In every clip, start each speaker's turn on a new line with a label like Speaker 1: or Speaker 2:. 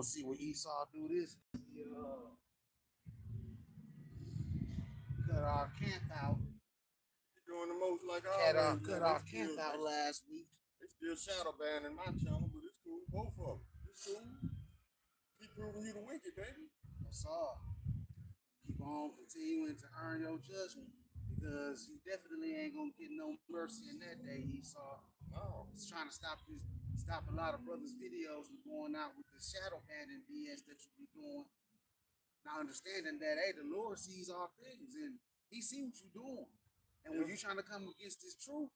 Speaker 1: gonna see what Esau do this. Cut our camp out.
Speaker 2: You're doing the most like
Speaker 1: Cut our,
Speaker 2: always, man.
Speaker 1: cut our camp out last week.
Speaker 2: They still shadow banning my channel, but it's cool. Both of them. It's cool. Keep proving you the wicked, baby.
Speaker 1: That's all. Keep on continuing to earn your judgment because you definitely ain't gonna get no mercy in that day, Esau.
Speaker 2: No.
Speaker 1: It's trying to stop a lot of brothers' videos from going out with the shadow banning BS that you be doing. Now understanding that hey, the Lord sees all things and He see what you're doing. And when you're trying to come against this truth,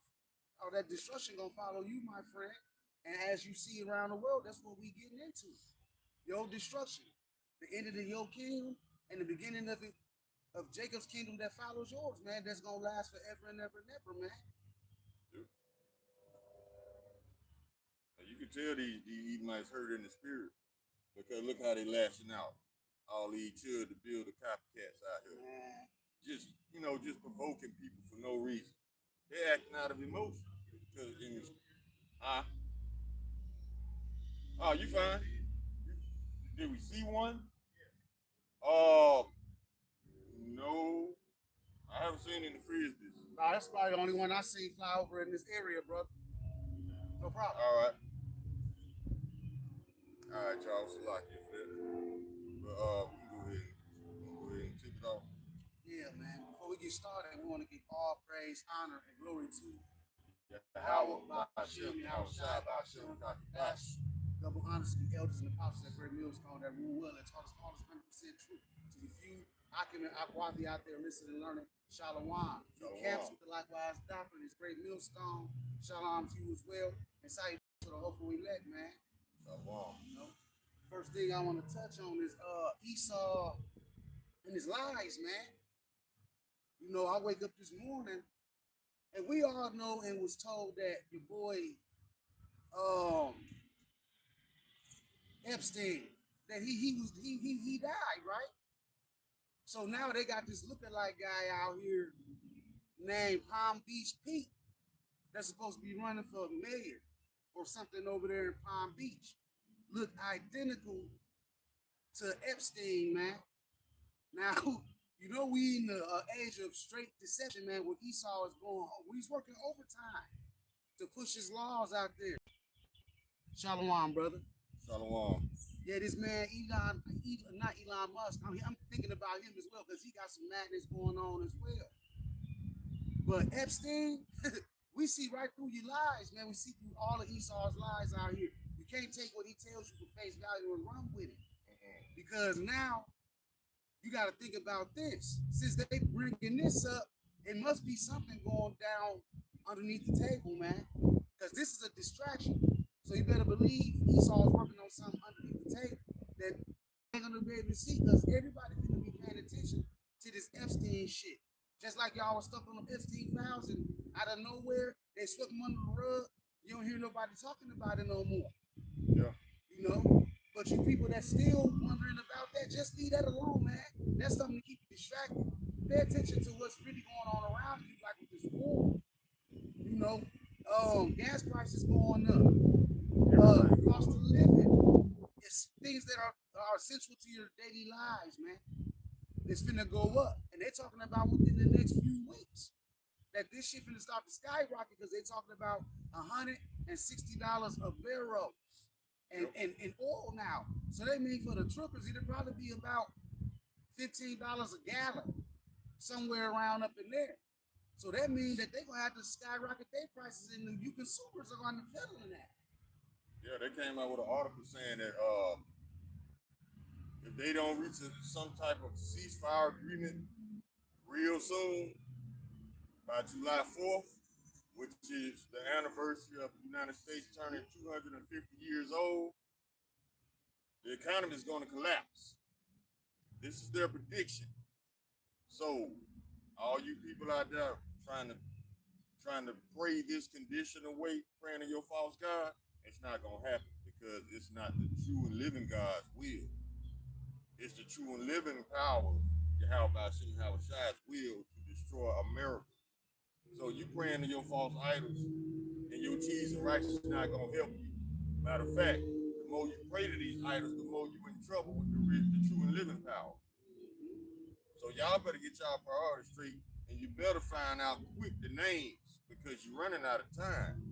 Speaker 1: all that destruction gonna follow you, my friend. And as you see around the world, that's what we getting into. Your destruction. The end of your kingdom and the beginning of Jacob's kingdom that follows yours, man, that's gonna last forever and ever and ever, man.
Speaker 2: Dude. You can tell these Edomites hurt in the spirit because look how they lashing out. All these children to build the copycats out here.
Speaker 1: Man.
Speaker 2: Just just provoking people for no reason. They're acting out of emotion. Because oh, you fine? Did we see one? No. I haven't seen any frisbees.
Speaker 1: Nah, that's probably the only one I see fly over in this area, brother. No problem.
Speaker 2: All right. All right, y'all. So like you for that. But we can go ahead and take it off.
Speaker 1: Yeah, man. Before we get started, we want to give all praise, honor, and glory to
Speaker 2: Yahweh, Hashem, Yahushua, Hashem, Kakabash.
Speaker 1: double honors to the elders and apostles at Great Millstone that rule well and taught us all this 100% truth. To the few Akim and Akwati out there listening and learning, Shalom. He camps with the likewise doctrine, his Great Millstone. Shalom to you as well. And salutations to the hopeful elect, man.
Speaker 2: Shalom.
Speaker 1: You know, first thing I want to touch on is Esau and his lies, man. You know, I wake up this morning and we all know and was told that your boy Epstein, that he died, right? So now they got this lookalike guy out here named Palm Beach Pete that's supposed to be running for mayor or something over there in Palm Beach. Look identical to Epstein, man. Now, you know we in the age of straight deception, man, where Esau is going home. He's working overtime to push his laws out there. Shalom, brother.
Speaker 2: Shalom.
Speaker 1: Yeah, this man, not Elon Musk. I'm thinking about him as well because he got some madness going on as well. But Epstein, we see right through your lies, man. We see through all of Esau's lies out here. You can't take what he tells you for face value and run with it. Because now you got to think about this. Since they bringing this up, it must be something going down underneath the table, man. Because this is a distraction. So you better believe Esau's working on something underneath the table that ain't gonna be able to see because everybody's gonna be paying attention to this Epstein shit. Just like y'all was stuck on them Epstein files and out of nowhere they swept them under the rug. You don't hear nobody talking about it no more.
Speaker 2: Yeah.
Speaker 1: You know? But you people that still wondering about that, just leave that alone, man. That's something to keep you distracted. Pay attention to what's really going on around you, like with this war. You know, gas prices going up. Cost of living. It's things that are essential to your daily lives, man. It's finna go up. And they're talking about within the next few weeks that this shit finna start to skyrocket because they're talking about $160 a barrel and oil now. So they mean for the truckers, it'll probably be about $15 a gallon, somewhere around up in there. So that means that they're gonna have to skyrocket their prices and you consumers are gonna feel in that.
Speaker 2: Yeah, they came out with an article saying that if they don't reach some type of ceasefire agreement real soon, by July 4th, which is the anniversary of the United States turning 250 years old, the economy is going to collapse. This is their prediction. So, all you people out there trying to pray this condition away, praying to your false God, it's not going to happen because it's not the true and living God's will. It's the true and living power, Yahweh Hashem Yahushua's will to destroy America. So you praying to your false idols and your cheese and righteousness is not going to help you. Matter of fact, the more you pray to these idols, the more you in trouble with the true and living power. So y'all better get y'all priorities straight, and you better find out quick the names because you're running out of time.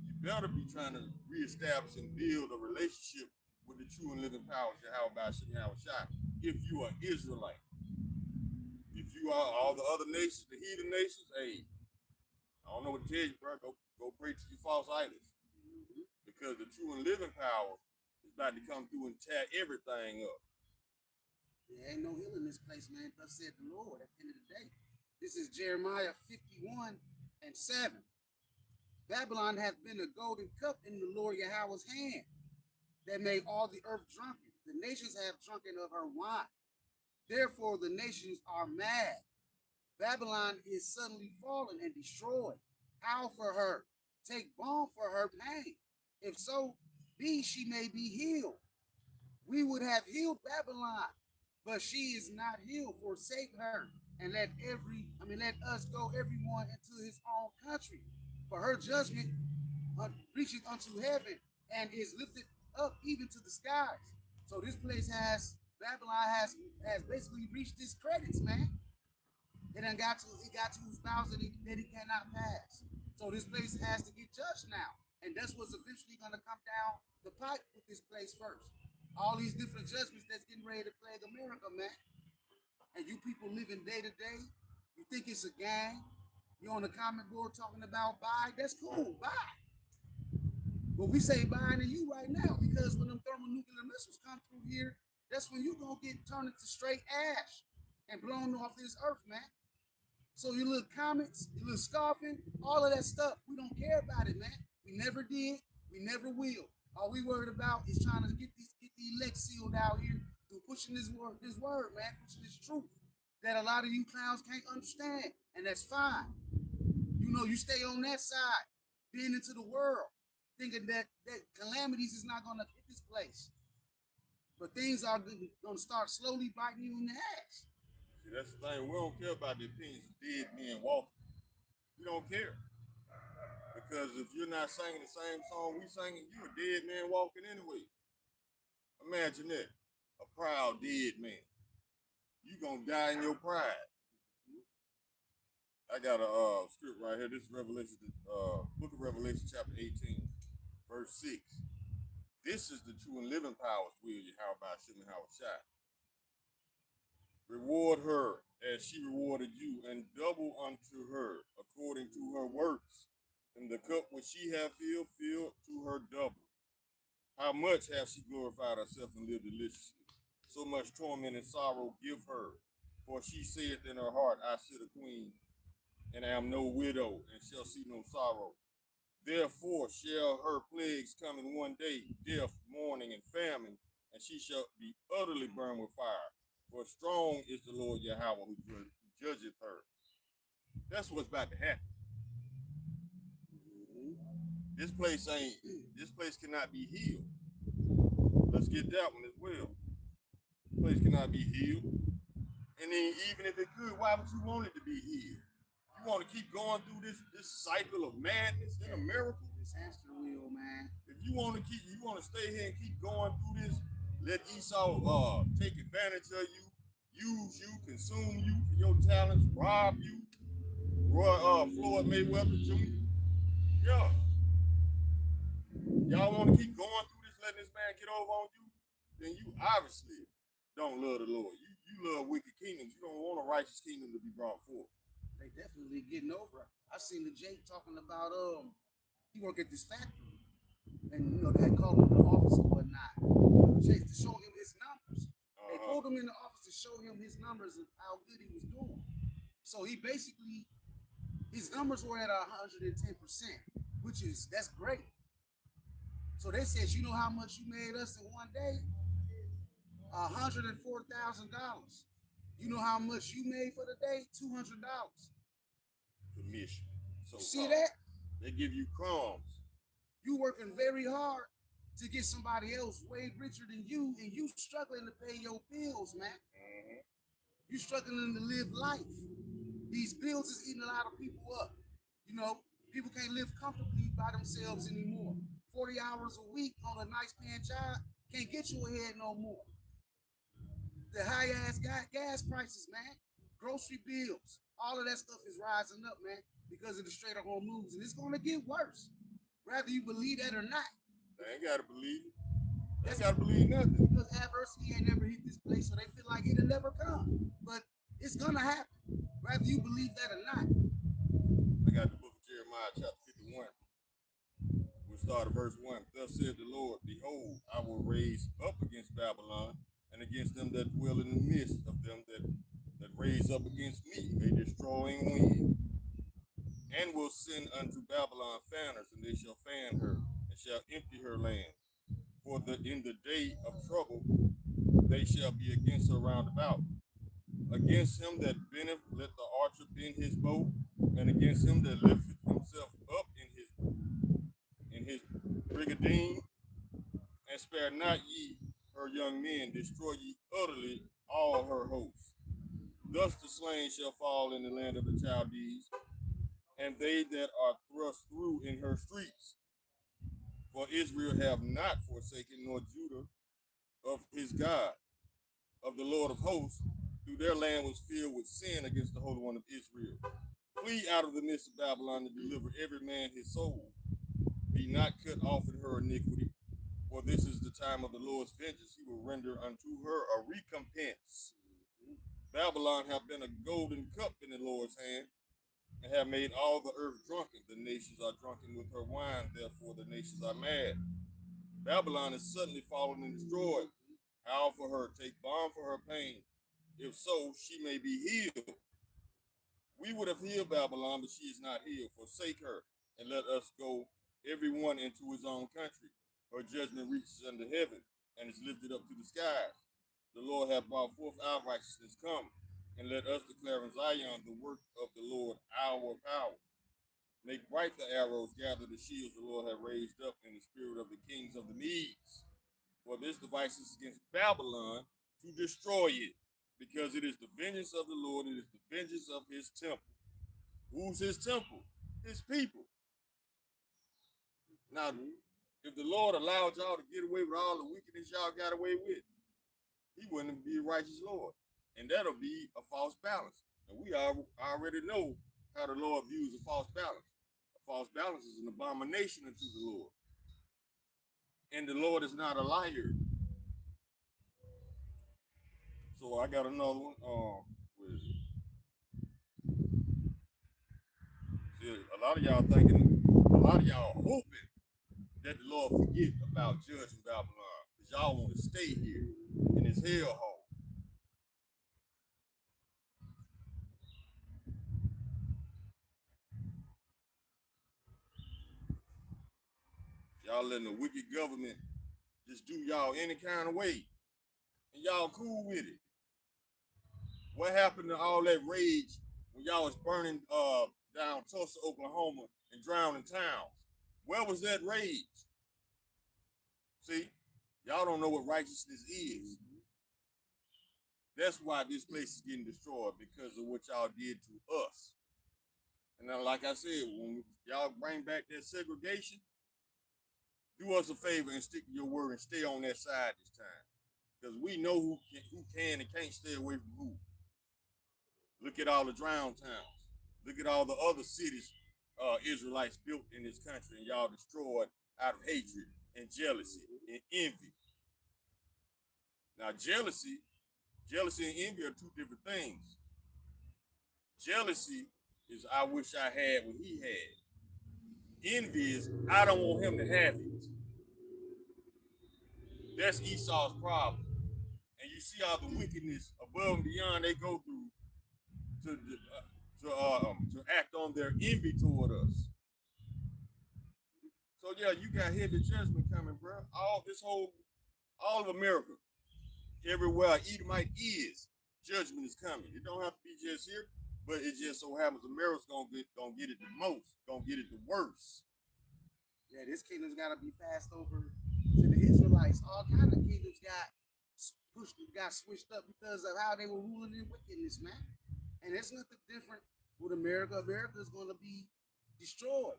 Speaker 2: You better be trying to reestablish and build a relationship with the true and living powers of Yahweh Shai if you are Israelite. If you are all the other nations, the heathen nations, hey, I don't know what to tell you, bro. Go pray to your false idols. Because the true and living power is about to come through and tear everything up.
Speaker 1: There ain't no healing in this place, man. Thus said the Lord at the end of the day. This is Jeremiah 51:7. Babylon hath been a golden cup in the Lord Yahweh's hand that made all the earth drunken. The nations have drunken of her wine. Therefore the nations are mad. Babylon is suddenly fallen and destroyed. Howl for her. Take balm for her pain. If so be she may be healed. We would have healed Babylon, but she is not healed. Forsake her, and let us go everyone into his own country. For her judgment reaches unto heaven and is lifted up even to the skies. So this place Babylon has basically reached its credits, man. It got to his bounds that it cannot pass. So this place has to get judged now. And that's what's eventually going to come down the pipe with this place first. All these different judgments that's getting ready to plague America, man. And you people living day to day, you think it's a gang. You're on the comment board talking about buy. That's cool, buy. But we say buying to you right now because when them thermonuclear missiles come through here, that's when you're going to get turned into straight ash and blown off this earth, man. So your little comments, your little scoffing, all of that stuff, we don't care about it, man. We never did. We never will. All we worried about is trying to get the elect sealed out here through pushing this word, man, pushing this truth that a lot of you clowns can't understand, and that's fine. You know, you stay on that side, being into the world, thinking that calamities is not going to hit this place. But things are going to start slowly biting you in the ass.
Speaker 2: See, that's the thing. We don't care about the opinions of dead men walking. We don't care. Because if you're not singing the same song we singing, you a dead man walking anyway. Imagine that. A proud dead man. You gonna die in your pride. I got a script right here. This is Revelation, book of Revelation, chapter 18, verse 6. This is the true and living powers, will Yahweh Shimon Shai. Reward her as she rewarded you, and double unto her according to her works. And the cup which she hath filled to her double. How much hath she glorified herself and lived deliciously? So much torment and sorrow give her. For she saith in her heart, I sit a queen, and am no widow, and shall see no sorrow. Therefore shall her plagues come in one day, death, mourning, and famine, and she shall be utterly burned with fire. For strong is the Lord Yahweh who judgeth her. That's what's about to happen. This place cannot be healed. Let's get that one as well. This place cannot be healed. And then even if it could, why would you want it to be healed? You want to keep going through this cycle of madness in America?
Speaker 1: This hamster wheel, man.
Speaker 2: If you want to stay here and keep going through this, let Esau take advantage of you, use you, consume you for your talents, rob you. Floyd Mayweather Jr. Yeah. Y'all want to keep going through this, letting this man get over on you, then you obviously don't love the Lord. You love wicked kingdoms. You don't want a righteous kingdom to be brought forth.
Speaker 1: They definitely getting over it. I seen the Jake talking about he work at this factory, and they called him in the office or whatnot. Jake to show him his numbers. They pulled him in the office to show him his numbers and how good he was doing. So he basically, his numbers were at 110%, that's great. So they said, you know how much you made us in one day? $104,000. You know how much you made for the day? $200.
Speaker 2: Commission. So
Speaker 1: see that?
Speaker 2: They give you crumbs.
Speaker 1: You working very hard to get somebody else way richer than you, and you struggling to pay your bills, man.
Speaker 2: Mm-hmm.
Speaker 1: You struggling to live life. These bills is eating a lot of people up. People can't live comfortably by themselves anymore. 40 hours a week on a nice paying job can't get you ahead no more. The high ass gas prices, man, grocery bills, all of that stuff is rising up, man, because of the Strait of Hormuz, and it's gonna get worse, whether you believe that or not.
Speaker 2: They ain't gotta believe it. They ain't gotta believe nothing.
Speaker 1: Because adversity ain't never hit this place, so they feel like it'll never come. But it's gonna happen, whether you believe that or not.
Speaker 2: I got the book of Jeremiah, chapter 51. We'll start at verse 1. Thus said the Lord, behold, I will raise up against Babylon and against them that dwell in the midst of them that raise up against me a destroying wind, and will send unto Babylon fanners, and they shall fan her, and shall empty her land. For in the day of trouble they shall be against her round about. Against him that bendeth, let the archer bend his bow, and against him that lifteth himself up in his brigadine, and spare not ye her young men, destroy ye utterly all her hosts. Thus the slain shall fall in the land of the Chaldees, and they that are thrust through in her streets. For Israel have not forsaken, nor Judah of his God, of the Lord of hosts, through their land was filled with sin against the Holy One of Israel. Flee out of the midst of Babylon and deliver every man his soul. Be not cut off in her iniquity, for this is the time of the Lord's vengeance. He will render unto her a recompense. Babylon hath been a golden cup in the Lord's hand, and have made all the earth drunken. The nations are drunken with her wine, therefore the nations are mad. Babylon is suddenly fallen and destroyed. Howl for her, take balm for her pain. If so, she may be healed. We would have healed Babylon, but she is not healed. Forsake her, and let us go every one into his own country. Her judgment reaches unto heaven, and is lifted up to the skies. The Lord hath brought forth our righteousness. Come, and let us declare in Zion the work of the Lord, our power. Make bright the arrows, gather the shields the Lord hath raised up in the spirit of the kings of the Medes. For this device is against Babylon to destroy it, because it is the vengeance of the Lord, it is the vengeance of his temple. Who's his temple? His people. Now, if the Lord allowed y'all to get away with all the wickedness y'all got away with, he wouldn't be a righteous Lord. And that'll be a false balance. And we already know how the Lord views a false balance. A false balance is an abomination unto the Lord. And the Lord is not a liar. So I got another one. Where is it? See, a lot of y'all hoping that the Lord forget about judging Babylon, because y'all want to stay here in this hellhole. Y'all letting the wicked government just do y'all any kind of way, and y'all cool with it. What happened to all that rage when y'all was burning down Tulsa, Oklahoma, and drowning towns? Where was that rage? See, y'all don't know what righteousness is. That's why this place is getting destroyed, because of what y'all did to us. And now, like I said, when y'all bring back that segregation, do us a favor and stick to your word and stay on that side this time, because we know who can and can't stay away from who. Look at all the drowned towns. Look at all the other cities Israelites built in this country, and y'all destroyed out of hatred and jealousy and envy. Now, jealousy and envy are two different things. Jealousy is I wish I had what he had. Envy is I don't want him to have it. That's Esau's problem. And you see all the wickedness above and beyond they go through to act on their envy toward us. So yeah, you got heavy judgment coming, bro. All of America, everywhere Edomite is, judgment is coming. It don't have to be just here, but it just so happens America's gonna get it the most, gonna get it the worst.
Speaker 1: Yeah, this kingdom's got to be passed over to the Israelites. All kind of kingdoms got switched up because of how they were ruling in wickedness, man. And it's nothing different with America. America is going to be destroyed.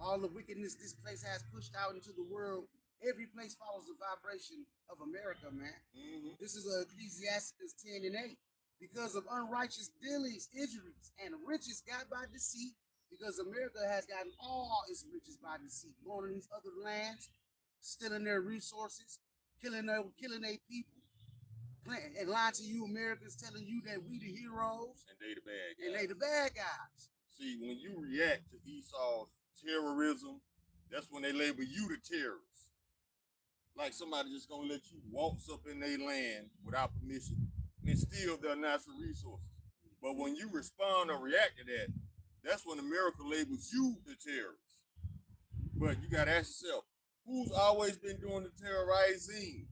Speaker 1: All the wickedness this place has pushed out into the world, every place follows the vibration of America, man.
Speaker 2: Mm-hmm.
Speaker 1: This is Ecclesiastes 10 and 8. Because of unrighteous dealings, injuries, and riches got by deceit, because America has gotten all its riches by deceit, going to these other lands, stealing their resources, killing their people, and lying to you Americans, telling you that we the heroes
Speaker 2: And they the bad guys.
Speaker 1: and they the bad guys.
Speaker 2: See, when you react to Esau's terrorism, that's when they label you the terrorist. Like somebody just gonna let you waltz up in their land without permission and steal their natural resources. But when you respond or react to that, that's when America labels you the terrorist. But you gotta ask yourself, who's always been doing the terrorizing?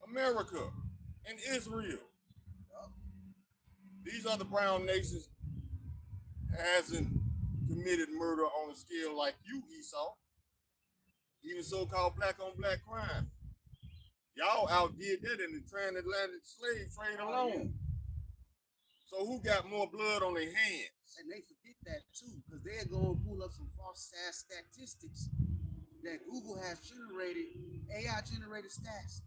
Speaker 2: America and Israel. These other brown nations hasn't committed murder on a scale like you, Esau. Even so-called black on black crime. Y'all outdid that in the transatlantic slave trade alone. So who got more blood on their hands?
Speaker 1: And they forget that too, because they're going to pull up some false ass statistics that Google has generated, AI generated stats,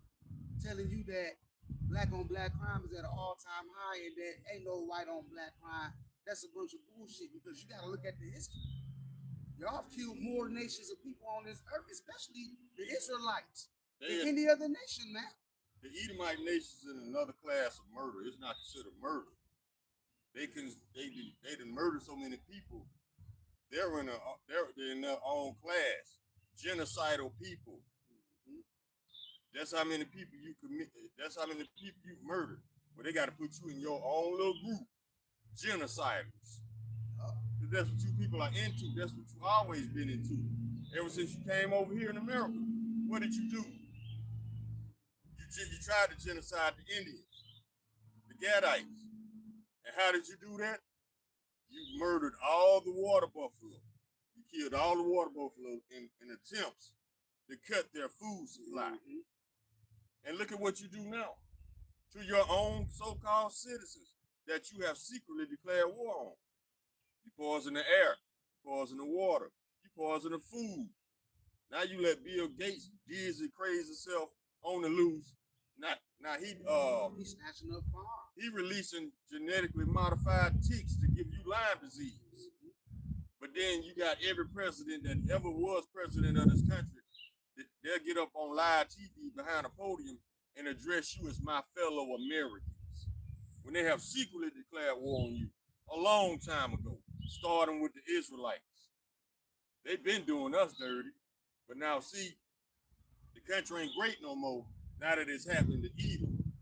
Speaker 1: telling you that black on black crime is at an all-time high and that ain't no white on black crime. That's a bunch of bullshit, because you got to look at the history. Y'all have killed more nations of people on this earth, especially the Israelites, than any other nation, man.
Speaker 2: The Edomite nation is in another class of murder. It's not considered murder. They done murdered so many people. They're in their own class. Genocidal people. That's how many people you commit. That's how many people you've murdered. But they got to put you in your own little group. Genociders. That's what you people are into. That's what you've always been into. Ever since you came over here in America, what did you do? You tried to genocide the Indians, the Gadites. And how did you do that? You murdered all the water buffalo. You killed all the water buffalo in attempts to cut their food supply. And look at what you do now to your own so-called citizens that you have secretly declared war on. You poison the air, you poison the water, you poison the food. Now you let Bill Gates dizzy crazy self on the loose. Now
Speaker 1: he's snatching up farms.
Speaker 2: He releasing genetically modified ticks to give you Lyme disease. But then you got every president that ever was president of this country, they'll get up on live TV behind a podium and address you as my fellow Americans when they have secretly declared war on you a long time ago, starting with the Israelites. They've been doing us dirty, but now see, the country ain't great no more now that it's happened to Edom.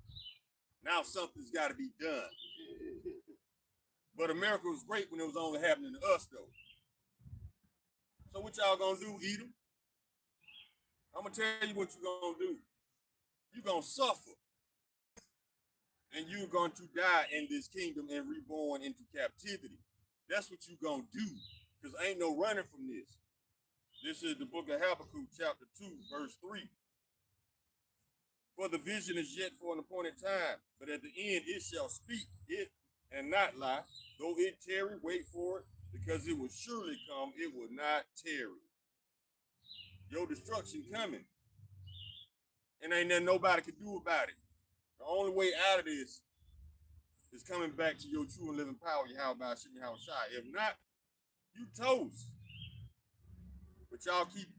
Speaker 2: Now something's got to be done. But America was great when it was only happening to us, though. So what y'all gonna do, Edom? I'm gonna tell you what you're gonna do. You're gonna suffer. And you're going to die in this kingdom and reborn into captivity. That's what you're gonna do. Because ain't no running from this. This is the book of Habakkuk, chapter 2, verse 3. For the vision is yet for an appointed time, but at the end it shall speak it and not lie. Though it tarry, wait for it, because it will surely come, it will not tarry. Your destruction coming. And ain't nothing nobody can do about it. The only way out of this is coming back to your true and living power, Yahweh Shimmy Hawashai. If not, you toast. But y'all keep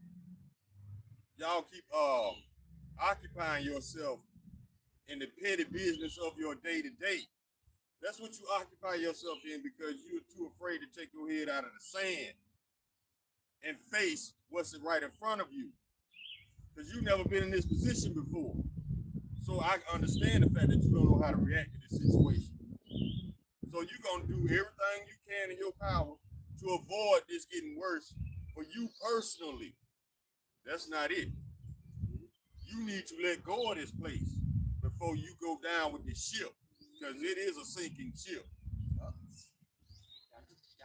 Speaker 2: occupying yourself in the petty business of your day-to-day. That's what you occupy yourself in because you're too afraid to take your head out of the sand and face what's right in front of you. Because you've never been in this position before. So I understand the fact that you don't know how to react to this situation. So you're going to do everything you can in your power to avoid this getting worse for you personally. That's not it. You need to let go of this place before you go down with this ship, because it is a sinking ship.
Speaker 1: Got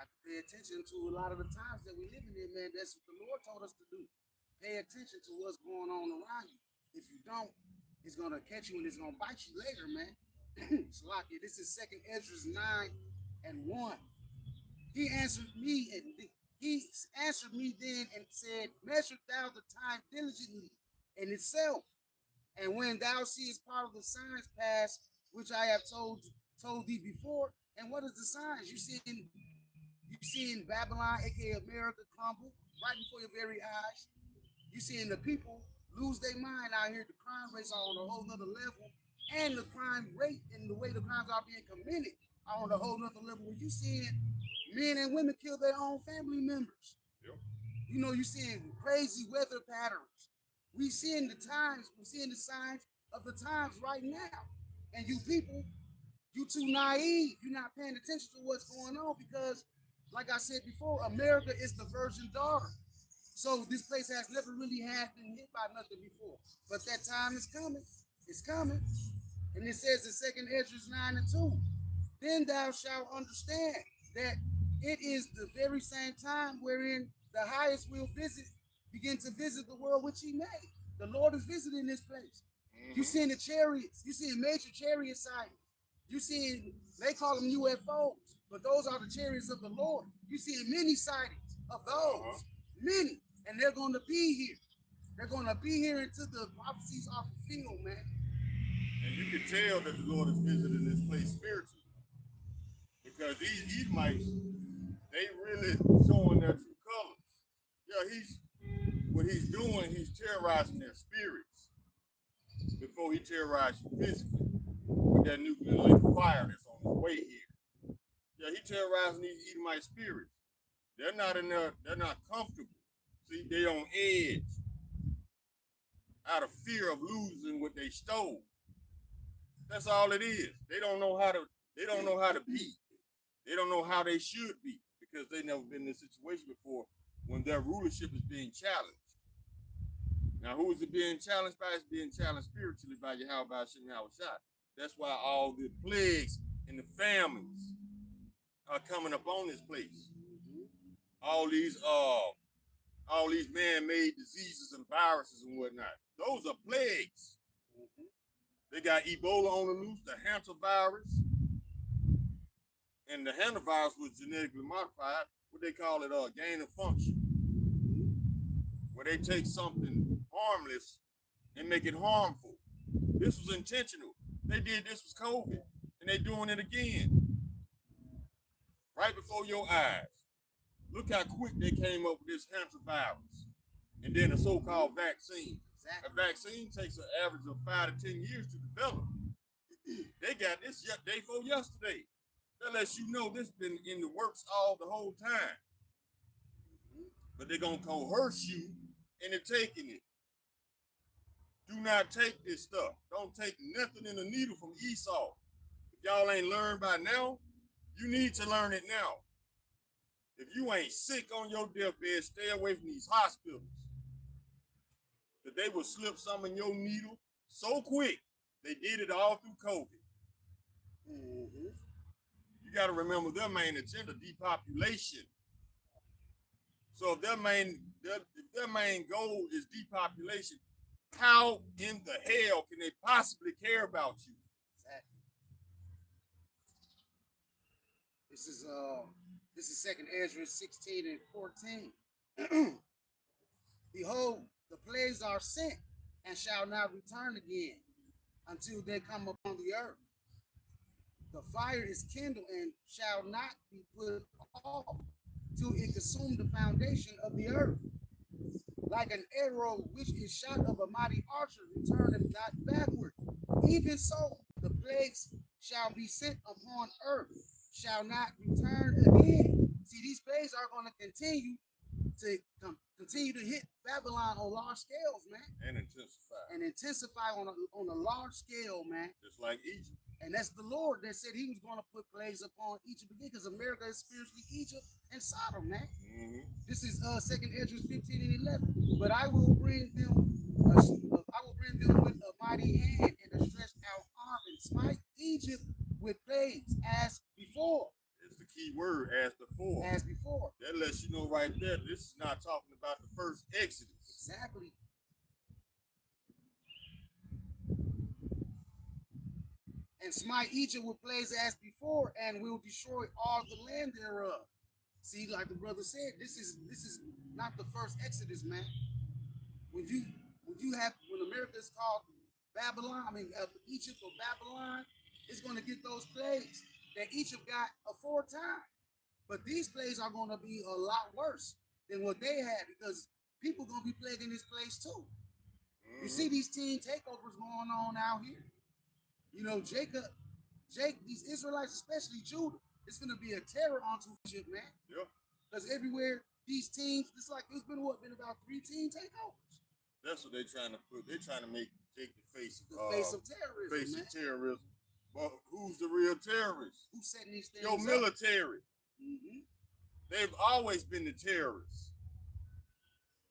Speaker 1: to pay attention to a lot of the times that we're living in, man. That's what the Lord told us to do. Pay attention to what's going on around you. If you don't, it's going to catch you and it's going to bite you later, man. Salaki, this is 2nd Ezra 9:1. He answered me, and He answered me then and said, measure thou the time diligently in itself. And when thou seest part of the signs pass, which I have told thee before, and what is the signs? You see in Babylon, aka America, crumble right before your very eyes. You seeing the people lose their mind out here. The crime rates are on a whole nother level, and the crime rate and the way the crimes are being committed are on a whole nother level. Where you seeing men and women kill their own family members.
Speaker 2: Yep.
Speaker 1: You know, you seeing crazy weather patterns. We seeing the times. We seeing the signs of the times right now. And you people, you too naive. You're not paying attention to what's going on because, like I said before, America is the virgin daughter. So this place has never really had been hit by nothing before. But that time is coming. It's coming. And it says in 2nd Ezra 9 and 2, then thou shalt understand that it is the very same time wherein the highest will begin to visit the world which he made. The Lord is visiting this place. You seeing the chariots, you seeing major chariot sightings. You seeing, they call them UFOs, but those are the chariots of the Lord. You seeing many sightings of those, many, and they're going to be here. They're going to be here until the prophecies are fulfilled, man.
Speaker 2: And you can tell that the Lord is visiting this place spiritually. Because these Edomites, they really showing their true colors. Yeah, what he's doing, he's terrorizing their spirits before he terrorizes you physically with that nuclear liquid fire that's on his way here. Yeah, he terrorizing these Edomite spirits. They're not in there, they're not comfortable. See, they on edge out of fear of losing what they stole. That's all it is. They don't know how to be. They don't know how they should be because they never been in this situation before when their rulership is being challenged. Now, who is it being challenged by? It's being challenged spiritually by Yahweh Hashem Yahushua. That's why all the plagues and the famines are coming upon this place. All these man-made diseases and viruses and whatnot. Those are plagues. They got Ebola on the loose, the hantavirus. And the hantavirus was genetically modified. What they call it, gain of function. Where they take something harmless and make it harmful. This was intentional. They did this with COVID, and they're doing it again. Right before your eyes. Look how quick they came up with this hantavirus. And then a so-called vaccine. Exactly. A vaccine takes an average of 5 to 10 years to develop. They got this day before yesterday. That lets you know this been in the works the whole time. But they're going to coerce you into taking it. Do not take this stuff. Don't take nothing in the needle from Esau. If y'all ain't learned by now, you need to learn it now. If you ain't sick on your deathbed, stay away from these hospitals. That they will slip some in your needle so quick. They did it all through COVID. You got to remember their main agenda, depopulation. So if their main goal is depopulation, how in the hell can they possibly care about you?
Speaker 1: Exactly. This is 2nd Ezra 16 and 14. Behold, the plagues are sent and shall not return again until they come upon the earth. The fire is kindled and shall not be put off till it consume the foundation of the earth. Like an arrow which is shot of a mighty archer returneth not backward. Even so, the plagues shall be sent upon earth, shall not return again. See, these plagues are going to continue to hit Babylon on large scales, man.
Speaker 2: And
Speaker 1: intensify on a large scale, man.
Speaker 2: Just like Egypt.
Speaker 1: And that's the Lord that said he was going to put plagues upon Egypt again, because America is spiritually Egypt and Sodom, man. This is 2nd Ezra 15 and 11. But I will bring them with a mighty hand and a stretched out arm and smite Egypt with plagues as before.
Speaker 2: It's the key word, as before.
Speaker 1: As before.
Speaker 2: That lets you know right there, this is not talking about the first Exodus.
Speaker 1: Exactly. And smite Egypt with plagues as before, and will destroy all the land thereof. See, like the brother said, this is not the first Exodus, man. When you when America is called Babylon, I mean Egypt or Babylon, it's going to get those plagues that Egypt got aforetime. But these plagues are going to be a lot worse than what they had because people going to be plaguing this place too. You see these teen takeovers going on out here. You know, these Israelites, especially Judah, it's going to be a terror onto Egypt, man.
Speaker 2: Yeah.
Speaker 1: Because everywhere these teams, it's been about 3 teen takeovers.
Speaker 2: That's what they're trying to put. They're trying to make take the face
Speaker 1: of terrorism.
Speaker 2: Face
Speaker 1: man.
Speaker 2: of terrorism. But who's the real terrorist?
Speaker 1: Who's setting these things
Speaker 2: Your
Speaker 1: up?
Speaker 2: military. Mm-hmm. They've always been the terrorists.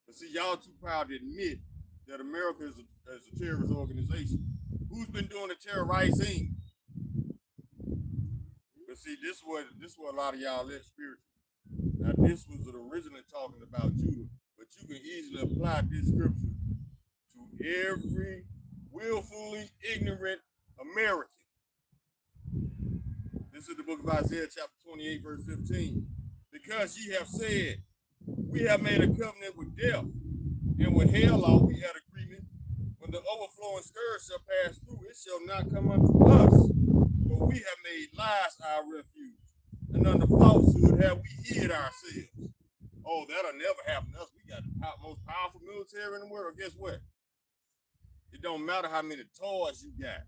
Speaker 2: But see, y'all too proud to admit that America is a terrorist organization. Who's been doing the terrorizing? But see, this is what a lot of y'all live spiritual. Now, this was originally talking about Judah, but you can easily apply this scripture to every willfully ignorant American. This is the book of Isaiah, chapter 28, verse 15. Because ye have said, we have made a covenant with death, and with hell are we at agreement. When the overflowing scourge shall pass through, it shall not come unto us. For we have made lies our refuge, and under falsehood have we hid ourselves. Oh, that'll never happen to us. We got the most powerful military in the world. Guess what? It don't matter how many toys you got.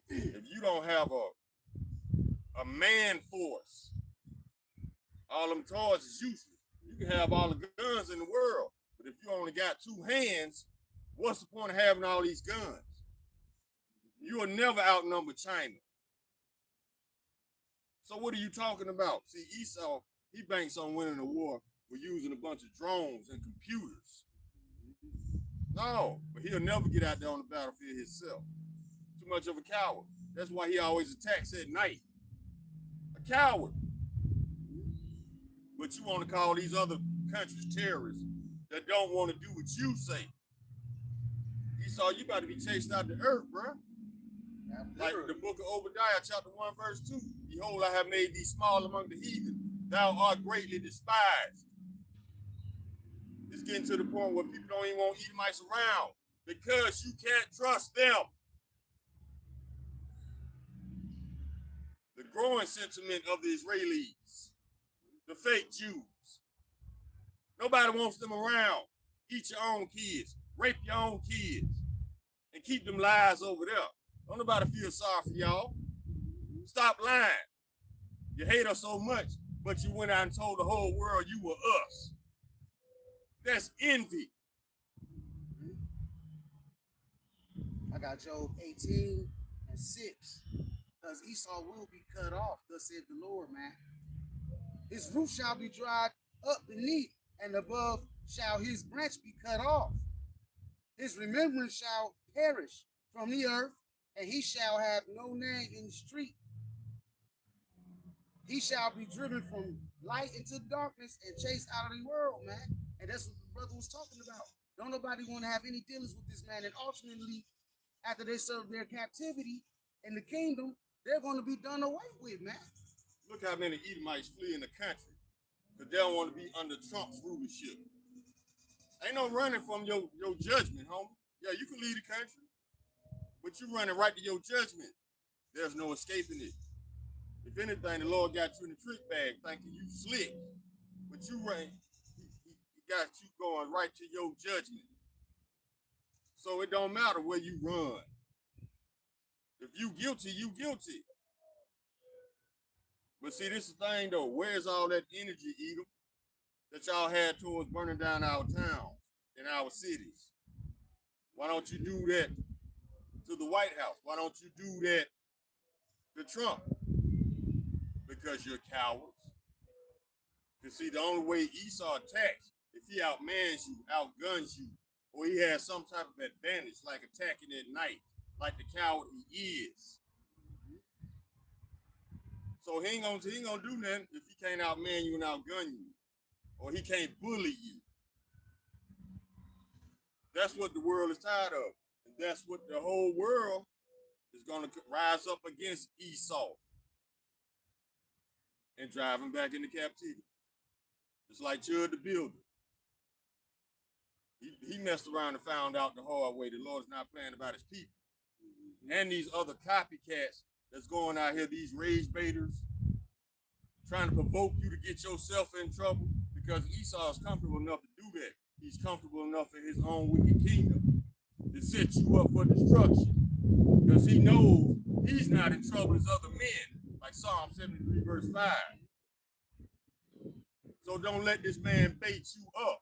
Speaker 2: If you don't have a man force, all them toys is useless. You can have all the guns in the world, but if you only got 2 hands, what's the point of having all these guns? You will never outnumber China. So what are you talking about? See, Esau, he banks on winning the war with using a bunch of drones and computers. No, but he'll never get out there on the battlefield himself. Too much of a coward. That's why he always attacks at night. A coward. But you want to call these other countries terrorists that don't want to do what you say. Esau, you about to be chased out the earth, bro. Like the book of Obadiah, chapter 1, verse 2. Behold, I have made thee small among the heathen. Thou art greatly despised. It's getting to the point where people don't even want Edomites around because you can't trust them. The growing sentiment of the Israelis, the fake Jews. Nobody wants them around. Eat your own kids, rape your own kids, and keep them lies over there. Don't nobody feel sorry for y'all. Stop lying. You hate us so much, but you went out and told the whole world you were us. That's envy.
Speaker 1: I got Job 18 and 6. Because Esau will be cut off, thus said the Lord, man. His root shall be dried up beneath, and above shall his branch be cut off. His remembrance shall perish from the earth, and he shall have no name in the street. He shall be driven from light into darkness and chased out of the world, man. And that's what the brother was talking about. Don't nobody want to have any dealings with this man. And ultimately, after they serve their captivity in the kingdom, they're going to be done away with, man.
Speaker 2: Look how many Edomites flee in the country because they don't want to be under Trump's rulership. Ain't no running from your judgment, homie. Yeah, you can leave the country, but you running right to your judgment. There's no escaping it. If anything, the Lord got you in the trick bag thinking you slick, but you ran. He got you going right to your judgment. So it don't matter where you run. If you guilty, you guilty. But see, this is the thing though. Where's all that energy, Edom, that y'all had towards burning down our towns and our cities? Why don't you do that to the White House? Why don't you do that to Trump? Because you're cowards. You see, the only way Esau attacks, if he outmans you, outguns you, or he has some type of advantage, like attacking at night, like the coward he is. So he ain't gonna do nothing if he can't outman you and outgun you, or he can't bully you. That's what the world is tired of, and that's what the whole world is gonna rise up against Esau and drive him back into captivity. Just like Judd the Builder. He messed around and found out the hard way the Lord's not playing about his people. And these other copycats that's going out here, these rage baiters, trying to provoke you to get yourself in trouble, because Esau is comfortable enough to do that. He's comfortable enough in his own wicked kingdom to set you up for destruction, because he knows he's not in trouble as other men, like Psalm 73 verse 5. So don't let this man bait you up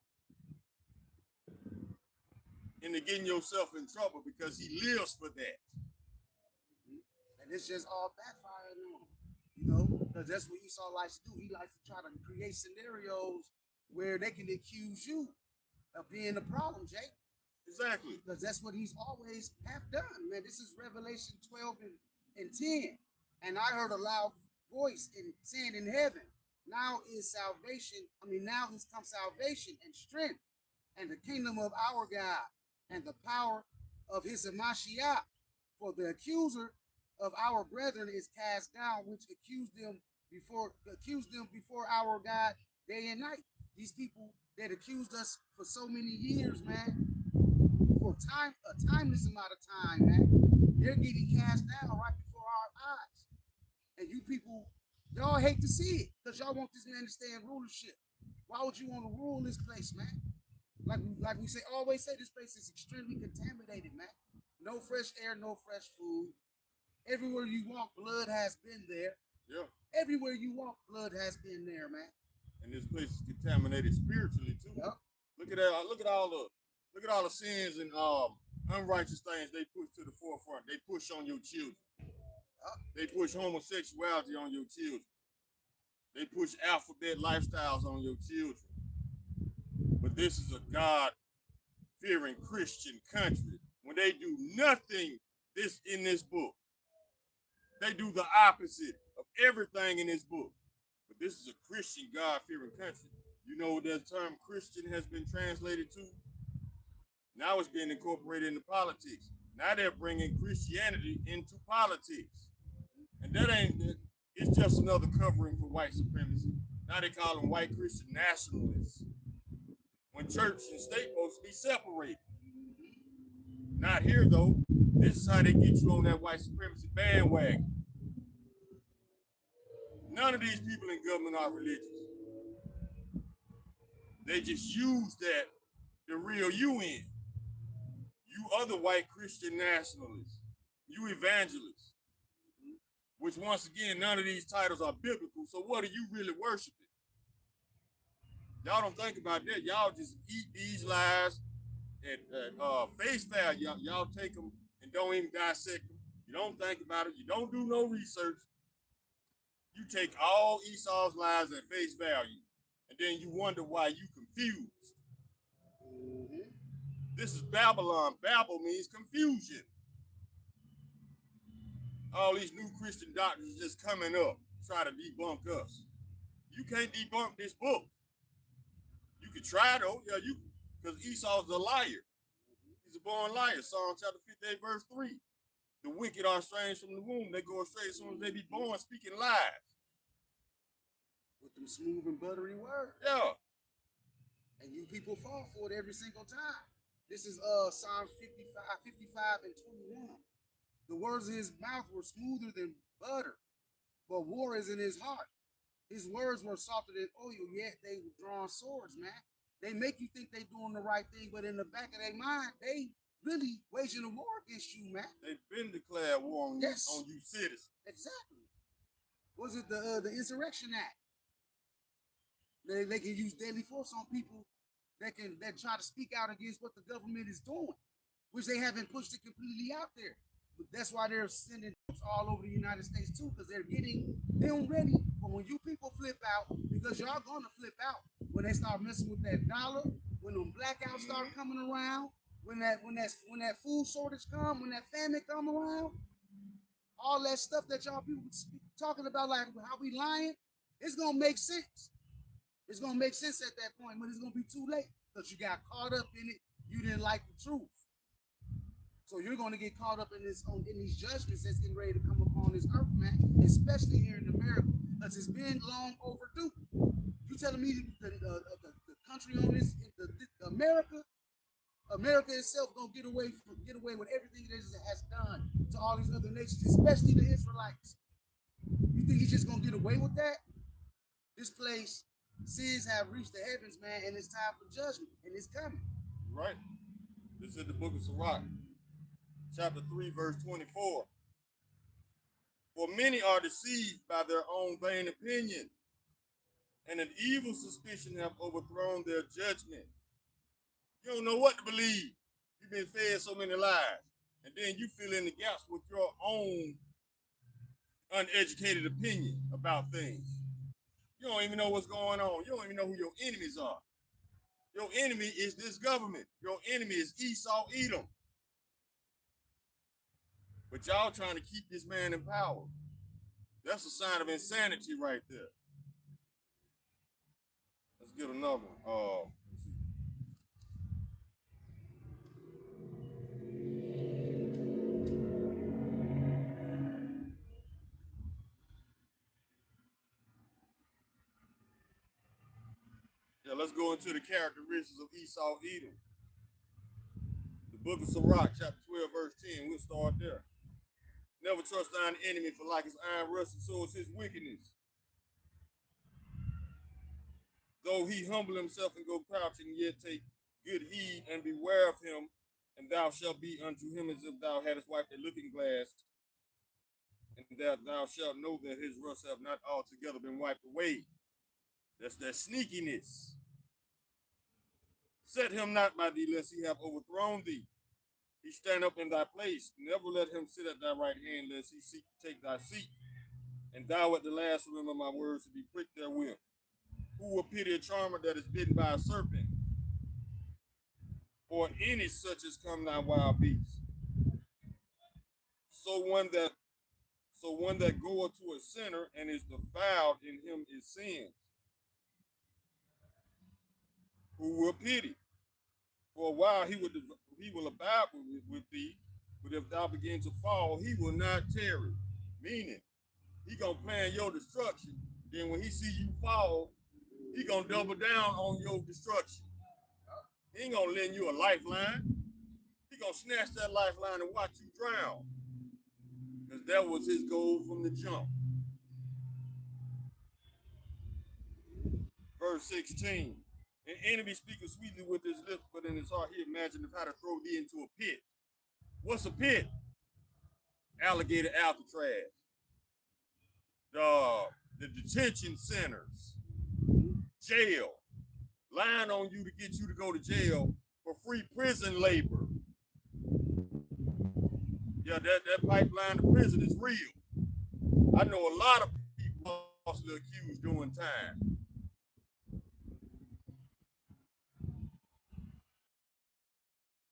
Speaker 2: into getting yourself in trouble, because he lives for that.
Speaker 1: And it's just all backfiring on him, you know, because that's what Esau likes to do. He likes to try to create scenarios where they can accuse you of being the problem, Jake.
Speaker 2: Exactly.
Speaker 1: Because that's what he's always have done, man. This is Revelation 12 and 10. And I heard a loud voice saying in heaven, now is salvation. Now has come salvation and strength and the kingdom of our God and the power of his Mashiach. For the accuser of our brethren is cast down, which accused them before our God day and night. These people that accused us for so many years, man, for a timeless amount of time, man, they're getting cast down right before our eyes. And you people, y'all hate to see it because y'all want this man to stay in rulership. Why would you want to rule this place, man? Like we always say, this place is extremely contaminated, man. No fresh air, no fresh food. Everywhere you walk, blood has been there.
Speaker 2: Yeah.
Speaker 1: Everywhere you walk, blood has been there, man.
Speaker 2: And this place is contaminated spiritually too.
Speaker 1: Yep.
Speaker 2: Look at all the sins and unrighteous things they push to the forefront. They push on your children.
Speaker 1: Yep.
Speaker 2: They push homosexuality on your children. They push alphabet lifestyles on your children. But this is a God-fearing Christian country. When they do nothing in this book, they do the opposite of everything in this book. But this is a Christian, God-fearing country. You know what that term Christian has been translated to? Now it's being incorporated into politics. Now they're bringing Christianity into politics. And it's just another covering for white supremacy. Now they call them white Christian nationalists. When church and state supposed to be separated. Not here though. This is how they get you on that white supremacy bandwagon. None of these people in government are religious. They just use that to reel you in. You other white Christian nationalists, you evangelists, which once again, none of these titles are biblical. So what are you really worshiping? Y'all don't think about that. Y'all just eat these lies at face value. Y'all take them and don't even dissect them. You don't think about it. You don't do no research. You take all Esau's lies at face value, and then you wonder why you confused. Mm-hmm. This is Babylon. Babel means confusion. All these new Christian doctrines just coming up, try to debunk us. You can't debunk this book. You can try though, yeah, because Esau's a liar. He's a born liar. Psalm chapter 58, verse 3. The wicked are estranged from the womb. They go astray as soon as they be born, speaking lies.
Speaker 1: With them smooth and buttery words.
Speaker 2: Yeah.
Speaker 1: And you people fall for it every single time. This is Psalm 55 and 21. The words of his mouth were smoother than butter, but war is in his heart. His words were softer than oil, yet they were drawn swords, man. They make you think they're doing the right thing, but in the back of their mind, they really waging a war against you, man.
Speaker 2: They've been declared war on,
Speaker 1: yes.
Speaker 2: on you citizens.
Speaker 1: Exactly. Was it the Insurrection Act? They can use deadly force on people that try to speak out against what the government is doing, which they haven't pushed it completely out there. But that's why they're sending troops all over the United States too, because they're getting them ready for when you people flip out, because y'all gonna flip out when they start messing with that dollar, when them blackouts start coming around, when that food shortage come, when that famine come around, all that stuff that y'all people talking about, like how we lying, it's gonna make sense. It's gonna make sense at that point, but it's gonna be too late because you got caught up in it. You didn't like the truth. So you're going to get caught up in these judgments that's getting ready to come upon this earth, man, especially here in America, because it's been long overdue. You telling me the country on this, America itself gonna get away with everything that it has done to all these other nations, especially the Israelites. You think he's just gonna get away with that? This place, sins have reached the heavens, man, and it's time for judgment, and it's coming.
Speaker 2: Right. This is the book of Sirach, chapter 3, verse 24. For many are deceived by their own vain opinion, and an evil suspicion have overthrown their judgment. You don't know what to believe. You've been fed so many lies. And then you fill in the gaps with your own uneducated opinion about things. You don't even know what's going on. You don't even know who your enemies are. Your enemy is this government. Your enemy is Esau, Edom. But y'all trying to keep this man in power. That's a sign of insanity right there. Let's get another one. Let's go into the characteristics of Esau, Edom. The book of Sirach, chapter 12, verse 10. We'll start there. Never trust thine enemy, for like his iron rusted, so is his wickedness. Though he humble himself and go crouching, yet take good heed and beware of him, and thou shalt be unto him as if thou hadst wiped a looking glass, and that thou shalt know that his rust have not altogether been wiped away. That's that sneakiness. Set him not by thee, lest he have overthrown thee. He stand up in thy place. Never let him sit at thy right hand, lest he seek to take thy seat. And thou at the last remember my words to be pricked therewith. Who will pity a charmer that is bitten by a serpent, or any such as come thy wild beast? So one that goeth to a sinner and is defiled in him is sins. Who will pity? For a while he will abide with thee, but if thou begin to fall, he will not tarry. Meaning, he gonna plan your destruction. Then when he see you fall, he gonna double down on your destruction. He ain't gonna lend you a lifeline. He gonna snatch that lifeline and watch you drown. Because that was his goal from the jump. Verse 16. An enemy speaketh sweetly with his lips, but in his heart he imagineth how to throw thee into a pit. What's a pit? Alligator Alcatraz. The detention centers. Jail. Lying on you to get you to go to jail for free prison labor. Yeah, that pipeline to prison is real. I know a lot of people falsely accused doing time.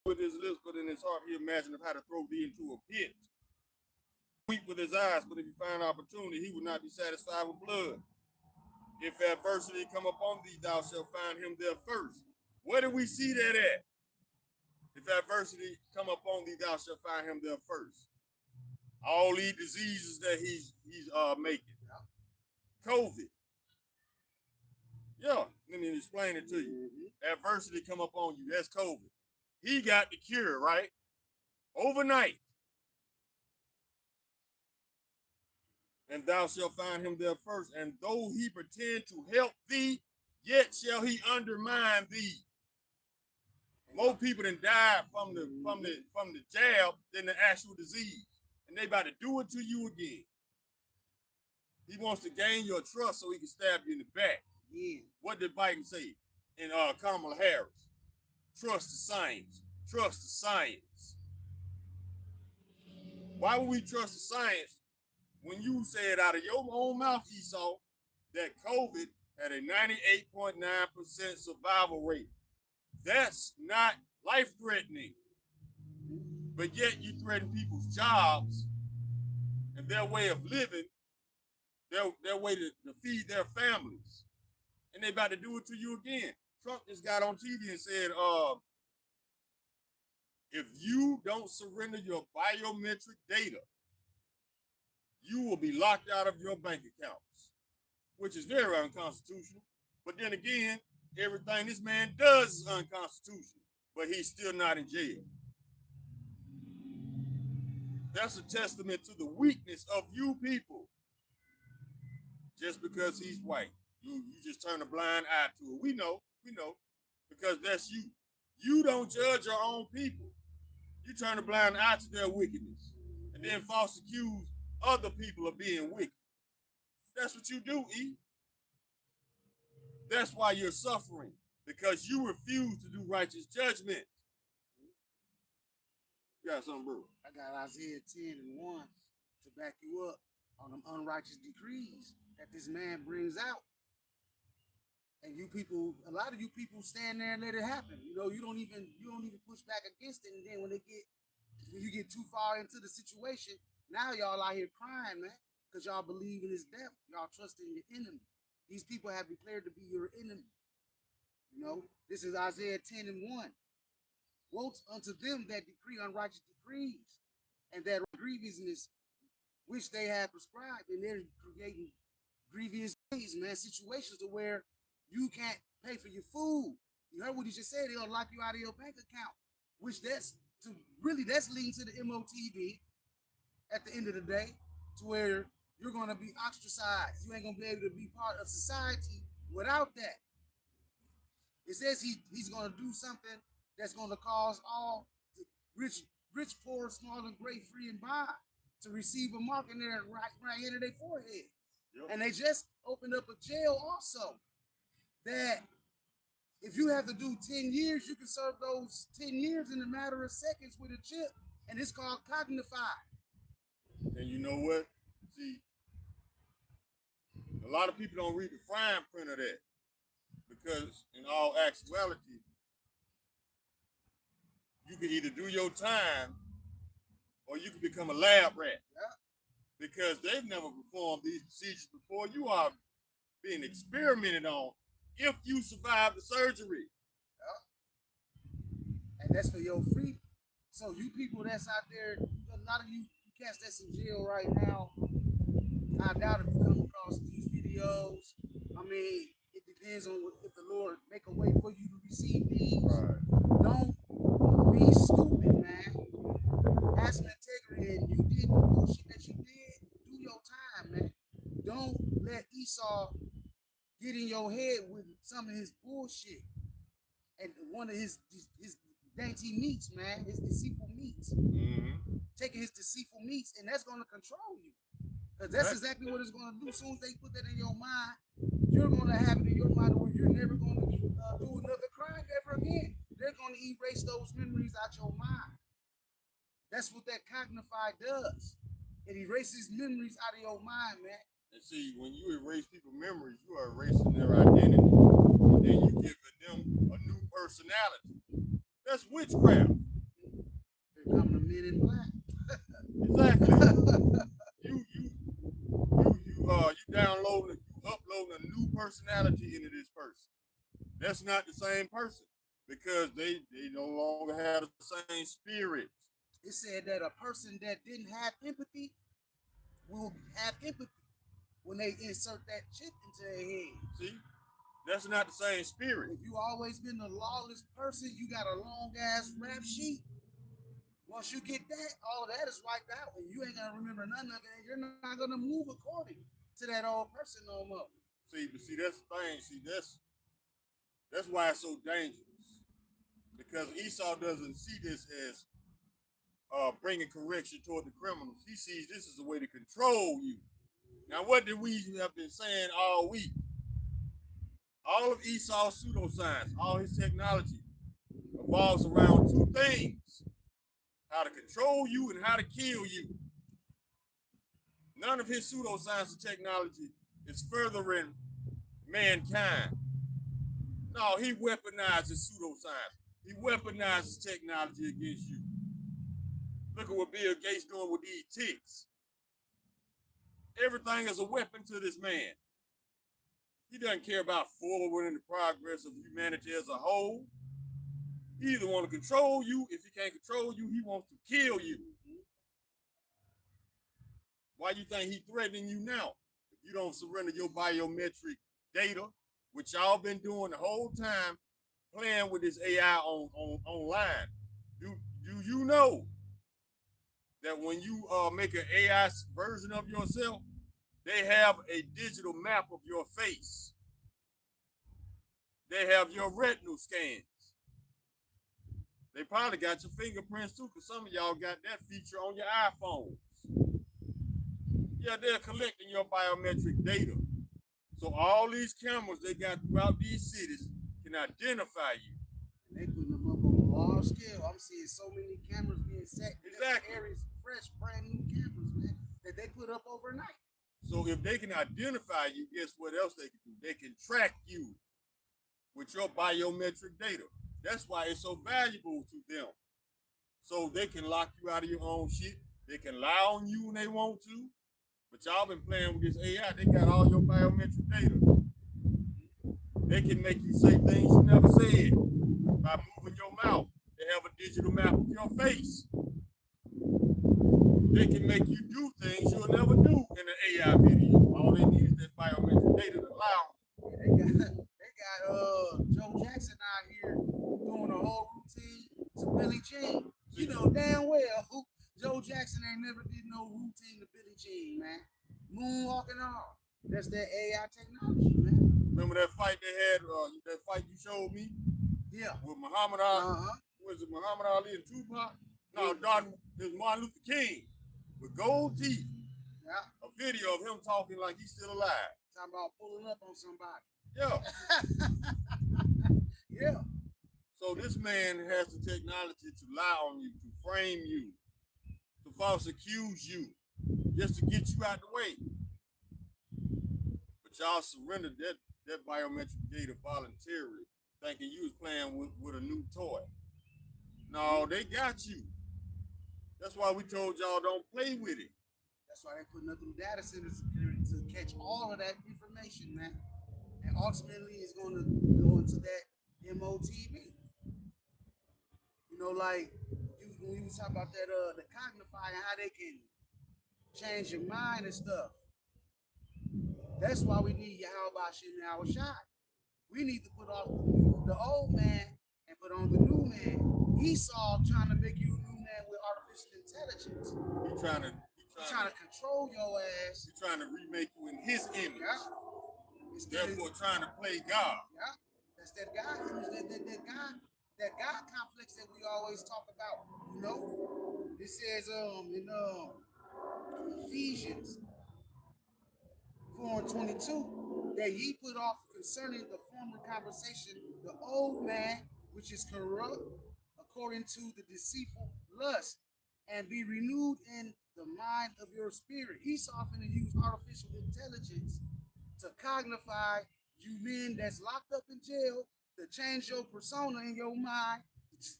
Speaker 2: With his lips, but in his heart he imagined how to throw thee into a pit. Weep with his eyes, but if he find opportunity, he will not be satisfied with blood. If adversity come upon thee, thou shalt find him there first. Where do we see that at? If adversity come upon thee, thou shalt find him there first. All these diseases that he's making. COVID. Yeah, let me explain it to you. Adversity come upon you, that's COVID. He got the cure, right? Overnight. And thou shalt find him there first. And though he pretend to help thee, yet shall he undermine thee. More people than died from the jab than the actual disease. And they about to do it to you again. He wants to gain your trust so he can stab you in the back. Yeah. What did Biden say in Kamala Harris? Trust the science. Trust the science. Why would we trust the science when you said out of your own mouth, Esau, that COVID had a 98.9% survival rate? That's not life-threatening. But yet you threaten people's jobs and their way of living, their way to feed their families. And they about to do it to you again. Trump just got on TV and said, if you don't surrender your biometric data, you will be locked out of your bank accounts, which is very unconstitutional. But then again, everything this man does is unconstitutional, but he's still not in jail. That's a testament to the weakness of you people. Just because he's white, you just turn a blind eye to it. We know, because that's you. You don't judge your own people. You turn a blind eye to their wickedness, and then false accuse other people of being wicked. That's what you do, E. That's why you're suffering, because you refuse to do righteous judgment. You got something, bro?
Speaker 1: I got Isaiah 10 and 1 to back you up on them unrighteous decrees that this man brings out. And you people, a lot of you people stand there and let it happen. You know, you don't even push back against it. And then when you get too far into the situation, now y'all out here crying, man, because y'all believe in his death. Y'all trust in your enemy. These people have declared to be your enemy. You know, this is Isaiah 10 and 1. Woe unto them that decree unrighteous decrees, and that grievousness which they have prescribed, and they're creating grievous ways, man, situations to where you can't pay for your food. You heard what he just said, they'll lock you out of your bank account, which that's leading to the MOTB at the end of the day, to where you're gonna be ostracized. You ain't gonna be able to be part of society without that. It says he's gonna do something that's gonna cause all rich, poor, small, and great, free and bond to receive a mark in their right hand of their forehead. Yep. And they just opened up a jail also that if you have to do 10 years, you can serve those 10 years in a matter of seconds with a chip, and it's called Cognify.
Speaker 2: And you know what? See, a lot of people don't read the fine print of that, because in all actuality, you can either do your time or you can become a lab rat. Yeah. Because they've never performed these procedures before. You are being experimented on if you survive the surgery.
Speaker 1: Yeah. And that's for your freedom. So you people that's out there, a lot of you cats that's in jail right now, I doubt if you come across these videos. I mean, it depends on if the Lord make a way for you to receive these. Right. Don't be stupid, man. Have some integrity, and you did the bullshit that you did. Do your time, man. Don't let Esau get in your head with some of his bullshit and one of his dainty meats, man. His deceitful meats. Mm-hmm. Taking his deceitful meats, and that's gonna control you. Because that's exactly what it's gonna do. As soon as they put that in your mind, you're gonna have it in your mind where you're never gonna do another crime ever again. They're gonna erase those memories out your mind. That's what that Cognify does. It erases memories out of your mind, man.
Speaker 2: And see, when you erase people's memories, you are erasing their identity. And then you giving them a new personality. That's witchcraft.
Speaker 1: They're coming to Men in Black.
Speaker 2: Exactly. you uploading a new personality into this person. That's not the same person, because they no longer have the same spirit.
Speaker 1: It said that a person that didn't have empathy will have empathy when they insert that chip into their head.
Speaker 2: See? That's not the same spirit.
Speaker 1: If you always been a lawless person, you got a long ass rap sheet. Once you get that, all of that is wiped out, and you ain't gonna remember none of it, and you're not gonna move according to that old person no more.
Speaker 2: See, that's the thing. See, that's why it's so dangerous. Because Esau doesn't see this as bringing correction toward the criminals. He sees this as a way to control you. Now, what did we have been saying all week? All of Esau's pseudoscience, all his technology revolves around two things: how to control you and how to kill you. None of his pseudoscience and technology is furthering mankind. No, he weaponizes pseudoscience. He weaponizes technology against you. Look at what Bill Gates doing with these ticks. Everything is a weapon to this man. He doesn't care about forwarding the progress of humanity as a whole. He either want to control you. If he can't control you, he wants to kill you. Why you think he's threatening you now? If you don't surrender your biometric data which y'all been doing the whole time, playing with this AI online. Do you know that when you make an AI version of yourself, they have a digital map of your face. They have your retinal scans. They probably got your fingerprints too, because some of y'all got that feature on your iPhones. Yeah, they're collecting your biometric data. So all these cameras they got throughout these cities can identify you.
Speaker 1: They putting them up on a large scale. I'm seeing so many cameras being set in different areas, fresh, brand new cameras, man, that they put up overnight.
Speaker 2: So if they can identify you, guess what else they can do? They can track you with your biometric data. That's why it's so valuable to them. So they can lock you out of your own shit. They can lie on you when they want to. But y'all been playing with this AI. They got all your biometric data. They can make you say things you never said by moving your mouth. They have a digital map of your face. They can make you do things you'll never do in an AI video. All they need is that biometric data to allow.
Speaker 1: They got Joe Jackson out here doing a whole routine to Billie Jean. You know damn well Joe Jackson ain't never did no routine to Billie Jean, man. Moonwalking all. That's that AI technology, man.
Speaker 2: Remember that fight they had, that fight you showed me?
Speaker 1: Yeah.
Speaker 2: With Muhammad Ali, was it Muhammad Ali and Tupac? No, it was Martin Luther King with gold teeth.
Speaker 1: Yeah.
Speaker 2: A video of him talking like he's still alive.
Speaker 1: Talking about pulling up on somebody.
Speaker 2: Yeah.
Speaker 1: Yeah.
Speaker 2: So this man has the technology to lie on you, to frame you, to false accuse you, just to get you out the way. But y'all surrendered that biometric data voluntarily, thinking you was playing with a new toy. No, they got you. That's why we told y'all don't play with it.
Speaker 1: That's why they putting up them data centers to catch all of that information, man. And ultimately it's going to go into that MOTB. You know, like when you was talking about that, the Cognify and how they can change your mind and stuff. That's why we need Yahweh Shem Yahweh Shai. We need to put off the old man and put on the new man. Esau trying to make you a new man with artificial intelligence.
Speaker 2: He's
Speaker 1: trying to control your ass.
Speaker 2: He's trying to remake you in his image.
Speaker 1: Yeah.
Speaker 2: Therefore, trying to play God.
Speaker 1: Yeah. That's that God image, that God complex that we always talk about. You know, it says in Ephesians 4:22 that ye put off concerning the former conversation the old man which is corrupt according to the deceitful lust, and be renewed in the mind of your spirit. He's often to use artificial intelligence to cognify you men that's locked up in jail, to change your persona in your mind,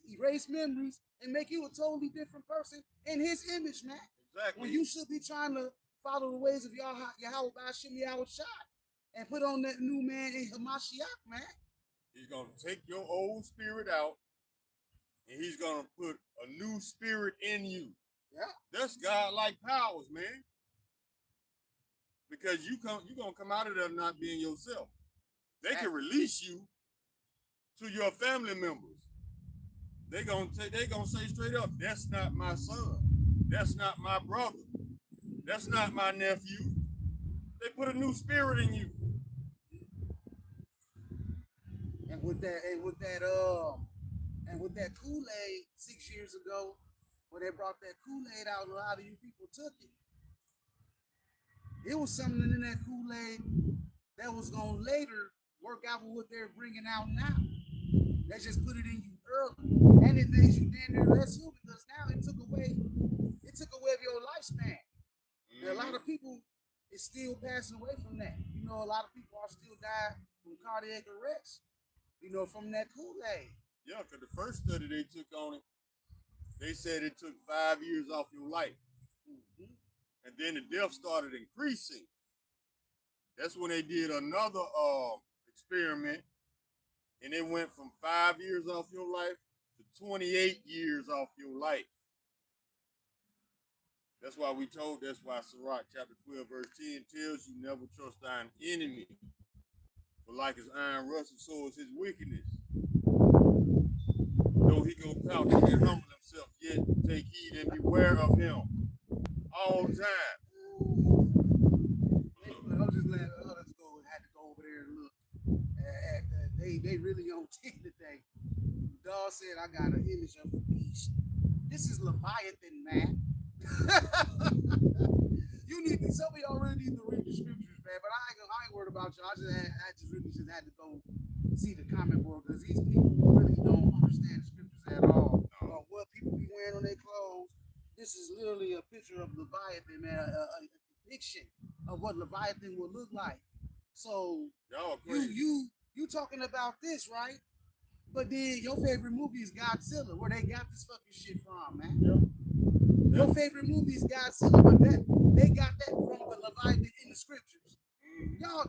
Speaker 1: erase memories, and make you a totally different person in his image, man.
Speaker 2: Exactly.
Speaker 1: When you should be trying to follow the ways of Yahweh Bashim Yahweh Shai and put on that new man in Hamashiach, man.
Speaker 2: He's going to take your old spirit out and he's going to put a new spirit in you.
Speaker 1: Yeah.
Speaker 2: That's God-like powers, man. Because you're going to come out of there not being yourself. They can release you to your family members. They're going to say straight up, that's not my son. That's not my brother. That's not my nephew. They put a new spirit in you.
Speaker 1: And with that Kool-Aid 6 years ago, when they brought that Kool-Aid out, a lot of you people took it. It was something in that Kool-Aid that was going to later work out with what they're bringing out now. They just put it in you early. And it makes you damn near less human, because now it took away of your lifespan. And a lot of people is still passing away from that. You know, a lot of people are still dying from cardiac arrest, you know, from that Kool-Aid.
Speaker 2: Yeah, because the first study they took on it, they said it took 5 years off your life. Mm-hmm. And then the death started increasing. That's when they did another experiment, and it went from 5 years off your life to 28 years off your life. That's why Sirach chapter 12, verse 10 tells you never trust thine enemy. For like his iron rusted, so is his wickedness. Though he go couch and humble himself, yet take heed and beware of him all time.
Speaker 1: I'm just glad others had to go over there and look. They really on 10 today. Dawg said I got an image of the beast. This is Leviathan, man. You need to, some of y'all really need to read the scriptures, man. But I ain't worried about y'all. I just really just had to go see the comic book because these people really don't understand the scriptures at all. What people be wearing on their clothes. This is literally a picture of Leviathan, man. A depiction of what Leviathan would look like. So
Speaker 2: Y'all crazy.
Speaker 1: you talking about this, right? But then your favorite movie is Godzilla, where they got this fucking shit from, man.
Speaker 2: Yep.
Speaker 1: Your favorite movie is Godzilla, but they got that from the Leviathan in the scriptures. Y'all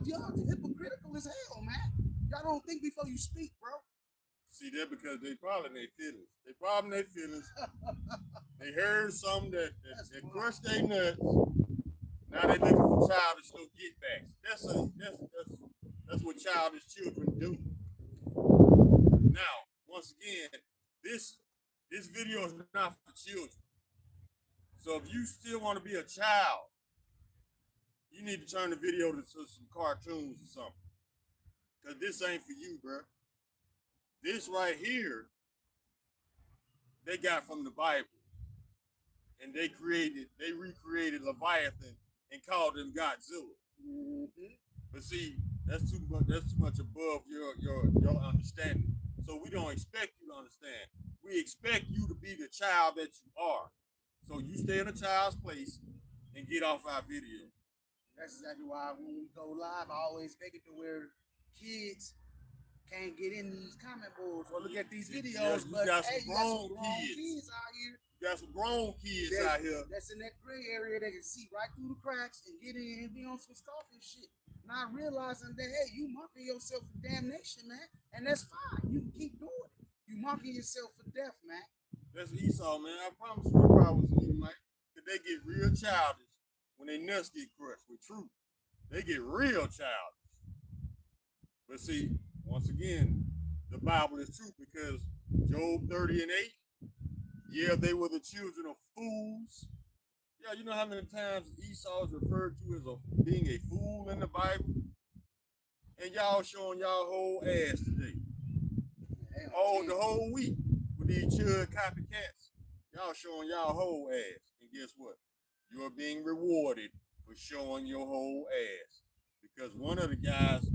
Speaker 1: hypocritical as hell, man. Y'all don't think before you speak, bro.
Speaker 2: See, that because they probably in their feelings. They probably in their feelings. They heard something that crushed their nuts. Now they looking for childish little get backs. That's what childish children do. Now, once again, this video is not for children. So if you still want to be a child, you need to turn the video to some cartoons or something. Because this ain't for you, bro. This right here, they got from the Bible. And they recreated Leviathan and called him Godzilla.
Speaker 1: Mm-hmm.
Speaker 2: But see, that's too much above your understanding. So we don't expect you to understand. We expect you to be the child that you are. So you stay in a child's place and get off our video.
Speaker 1: That's exactly why when we go live, I always make it to where kids can't get in these comment boards or look at these videos.
Speaker 2: But
Speaker 1: got
Speaker 2: some grown
Speaker 1: kids out here.
Speaker 2: You got some grown kids out here.
Speaker 1: That's in that gray area. They can see right through the cracks and get in and be on some scoffing shit. Not realizing that, hey, you mocking yourself for damnation, man. And that's fine. You can keep doing it. You mocking yourself for death, man.
Speaker 2: That's Esau, man. I promise you, I was Edomite. Because they get real childish when they nuts get crushed with truth. They get real childish. But see, once again, the Bible is true because Job 30 and 8, yeah, they were the children of fools. Yeah, you know how many times Esau is referred to as being a fool in the Bible? And y'all showing y'all whole ass today. The whole week with these chud copycats. Y'all showing y'all whole ass. And guess what? You're being rewarded for showing your whole ass. Because one of the copycats,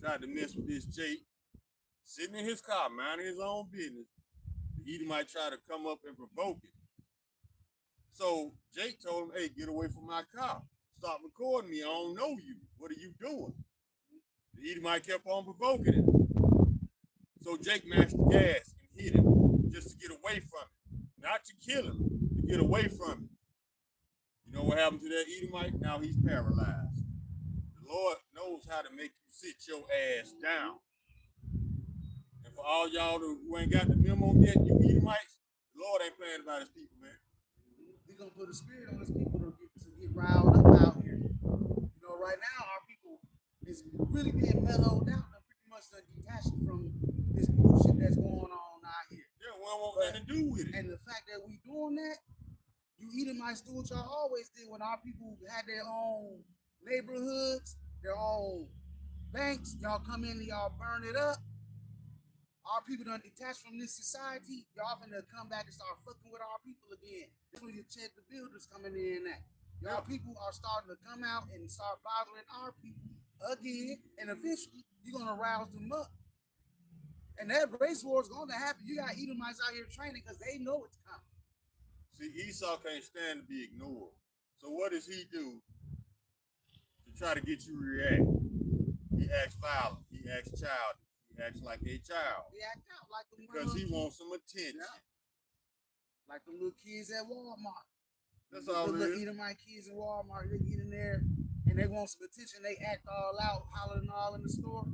Speaker 2: tried to mess with this Jake, sitting in his car, minding his own business. He might try to come up and provoke it. So Jake told him, hey, get away from my car. Stop recording me. I don't know you. What are you doing? The Edomite kept on provoking him. So Jake mashed the gas and hit him just to get away from him. Not to kill him, to get away from him. You know what happened to that Edomite? Now he's paralyzed. The Lord knows how to make you sit your ass down. And for all y'all who ain't got the memo yet, you Edomites, the Lord ain't playing about his people, man.
Speaker 1: He's gonna put a spirit on his people to get riled up out here. You know, right now our people is really being mellowed out and pretty much detached from this bullshit that's going on out here.
Speaker 2: Yeah, we don't want nothing to do with it.
Speaker 1: And the fact that we doing that, you Edomites do what y'all always did when our people had their own neighborhoods, their own banks. Y'all come in and y'all burn it up. Our people done detached from this society. Y'all finna come back and start fucking with our people again. That's when you check the builders coming in at. Y'all people are starting to come out and start bothering our people again. And eventually, you're gonna rouse them up. And that race war is gonna happen. You got Edomites out here training because they know it's coming.
Speaker 2: See, Esau can't stand to be ignored. So what does he do to try to get you to react? He acts violent. He acts childish. He acts like a child.
Speaker 1: They act out like them
Speaker 2: because he wants some attention.
Speaker 1: Yeah. Like the little kids at Walmart.
Speaker 2: That's all
Speaker 1: the little Edomite kids in Walmart, they get in there and they want some attention. They act all out, hollering all in the store.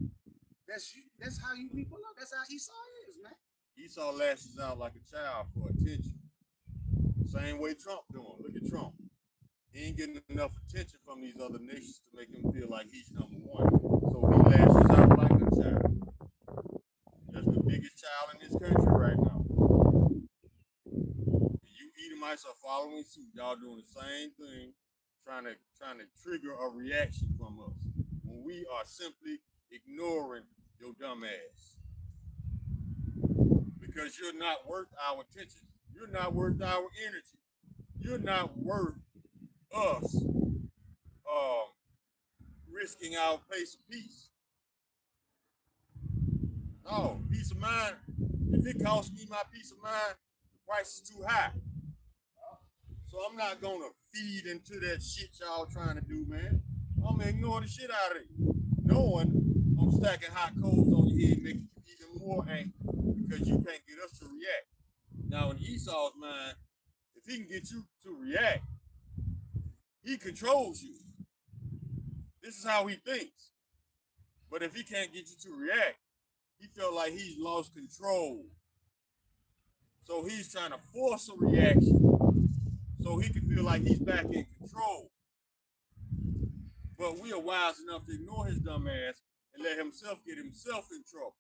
Speaker 1: That's how you people are. That's how Esau is, man.
Speaker 2: Esau lashes out like a child for attention. Same way Trump doing. Look at Trump. he ain't getting enough attention from these other nations to make him feel like he's number one. So he lashes out like a child. That's the biggest child in this country right now. And you Edomites are following suit. Y'all doing the same thing, trying to trigger a reaction from us when we are simply ignoring your dumb ass. Because you're not worth our attention. You're not worth our energy. You're not worth us risking our place of peace. No, peace of mind. If it costs me my peace of mind, the price is too high. So I'm not gonna feed into that shit y'all trying to do, man. I'm gonna ignore the shit out of it, knowing I'm stacking hot coals on your head, making you even more angry because you can't get us to react. Now, in Esau's mind, if he can get you to react, he controls you. This is how he thinks. But if he can't get you to react, he felt like he's lost control. So he's trying to force a reaction so he can feel like he's back in control. But we are wise enough to ignore his dumb ass and let himself get himself in trouble.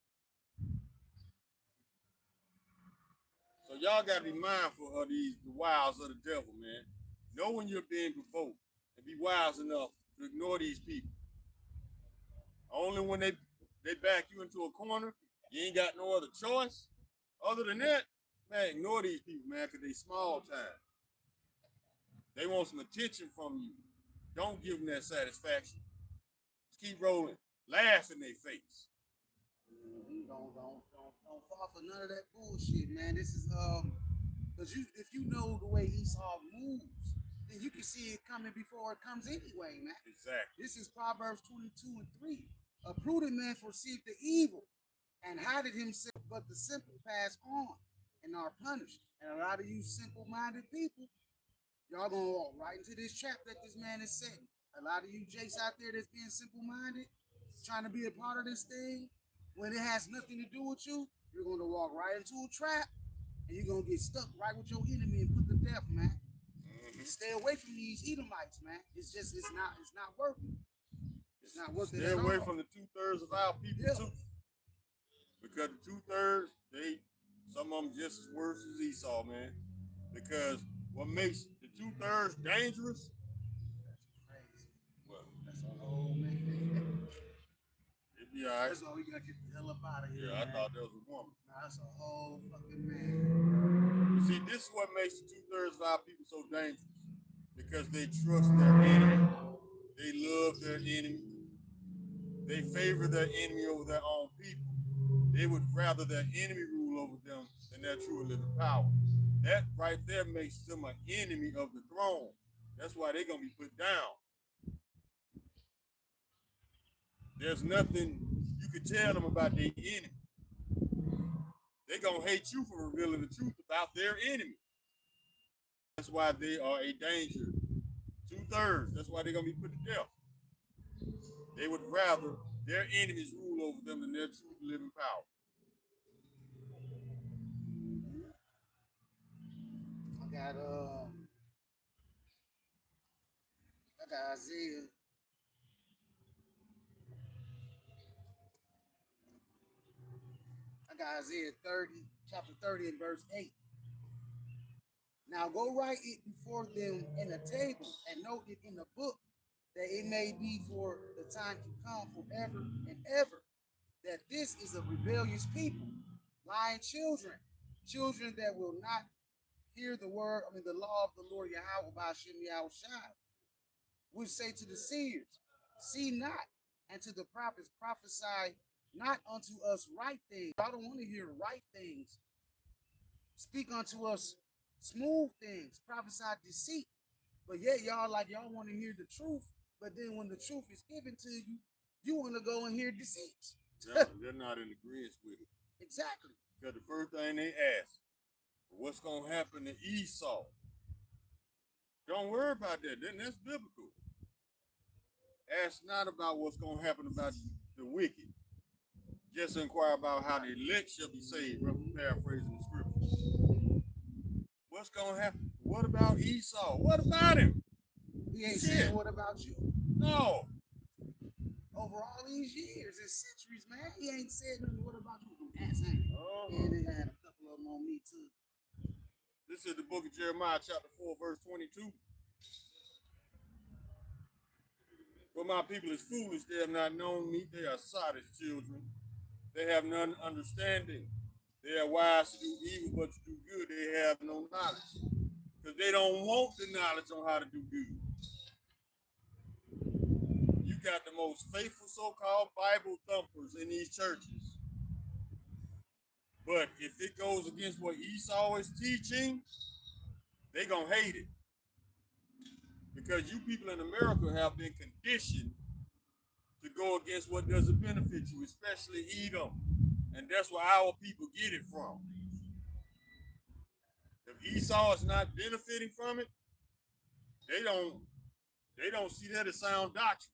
Speaker 2: So y'all got to be mindful of the wiles of the devil, man. Know when you're being provoked and be wise enough to ignore these people. Only when they back you into a corner, you ain't got no other choice. Other than that, man, ignore these people, man, because they small time. They want some attention from you. Don't give them that satisfaction. Just keep rolling. Laugh in their face.
Speaker 1: Don't fall for none of that bullshit, man. This is because if you know the way Esau moves, then you can see it coming before it comes anyway, man.
Speaker 2: Exactly.
Speaker 1: This is Proverbs 22:3. A prudent man foreseeth the evil and hideth himself, but the simple pass on and are punished. And a lot of you simple-minded people, y'all gonna walk right into this trap that this man is setting. A lot of you jakes out there that's being simple-minded, trying to be a part of this thing, when it has nothing to do with you, you're gonna walk right into a trap, and you're gonna get stuck right with your enemy and put to death, man. Stay away from these Edomites, man. It's not worth it. It's not worth it.
Speaker 2: Stay away from the 2/3 of our people too, because the 2/3, some of them just as worse as Esau, man. Because what makes the 2/3 dangerous?
Speaker 1: That's crazy. What? That's all, man.
Speaker 2: It'd be all right.
Speaker 1: That's all we gotta get the hell up out of here.
Speaker 2: Yeah,
Speaker 1: man.
Speaker 2: I thought that was a woman.
Speaker 1: Nah, that's a whole fucking man.
Speaker 2: See, this is what makes the 2/3 of our people so dangerous. Because they trust their enemy. They love their enemy. They favor their enemy over their own people. They would rather their enemy rule over them than their true and living power. That right there makes them an enemy of the throne. That's why they're going to be put down. There's nothing you can tell them about their enemy. They're going to hate you for revealing the truth about their enemy. That's why they are a danger. 2/3. That's why they're going to be put to death. They would rather their enemies rule over them than their true living power.
Speaker 1: I got Isaiah. I got Isaiah 30, chapter 30 and verse 8. Now go write it before them in a table and note it in a book, that it may be for the time to come forever and ever, that this is a rebellious people, lying children that will not hear the law of the Lord Yahweh by Hashem Yahushua, which say to the seers, see not, and to the prophets, prophesy not unto us right things. Y'all don't want to hear right things. Speak unto us smooth things, prophesy deceit. But yet y'all want to hear the truth, but then when the truth is given to you, you want to go and hear deceit.
Speaker 2: They're not in agreement with it.
Speaker 1: Exactly.
Speaker 2: Because the first thing they ask, what's going to happen to Esau? Don't worry about that. Then that's biblical. Ask not about what's going to happen about the wicked. Just inquire about how the elect shall be saved, roughly paraphrasing the scriptures. What's going to happen? What about Esau? What about him?
Speaker 1: He ain't
Speaker 2: Shit.
Speaker 1: saying what about you?
Speaker 2: No.
Speaker 1: Over all these years and centuries, man, he ain't said nothing. What about you? Ass ain't.
Speaker 2: Uh-huh.
Speaker 1: And they had a couple of them on me too.
Speaker 2: This is the book of Jeremiah, chapter 4, verse 22. For my people is foolish, they have not known me, they are sottish children. They have none understanding. They are wise to do evil, but to do good they have no knowledge. Because they don't want the knowledge on how to do good. You got the most faithful so-called Bible thumpers in these churches. But if it goes against what Esau is teaching, they gonna hate it. Because you people in America have been conditioned to go against what doesn't benefit you, especially Edom. And that's where our people get it from. If Esau is not benefiting from it, they don't see that as sound doctrine.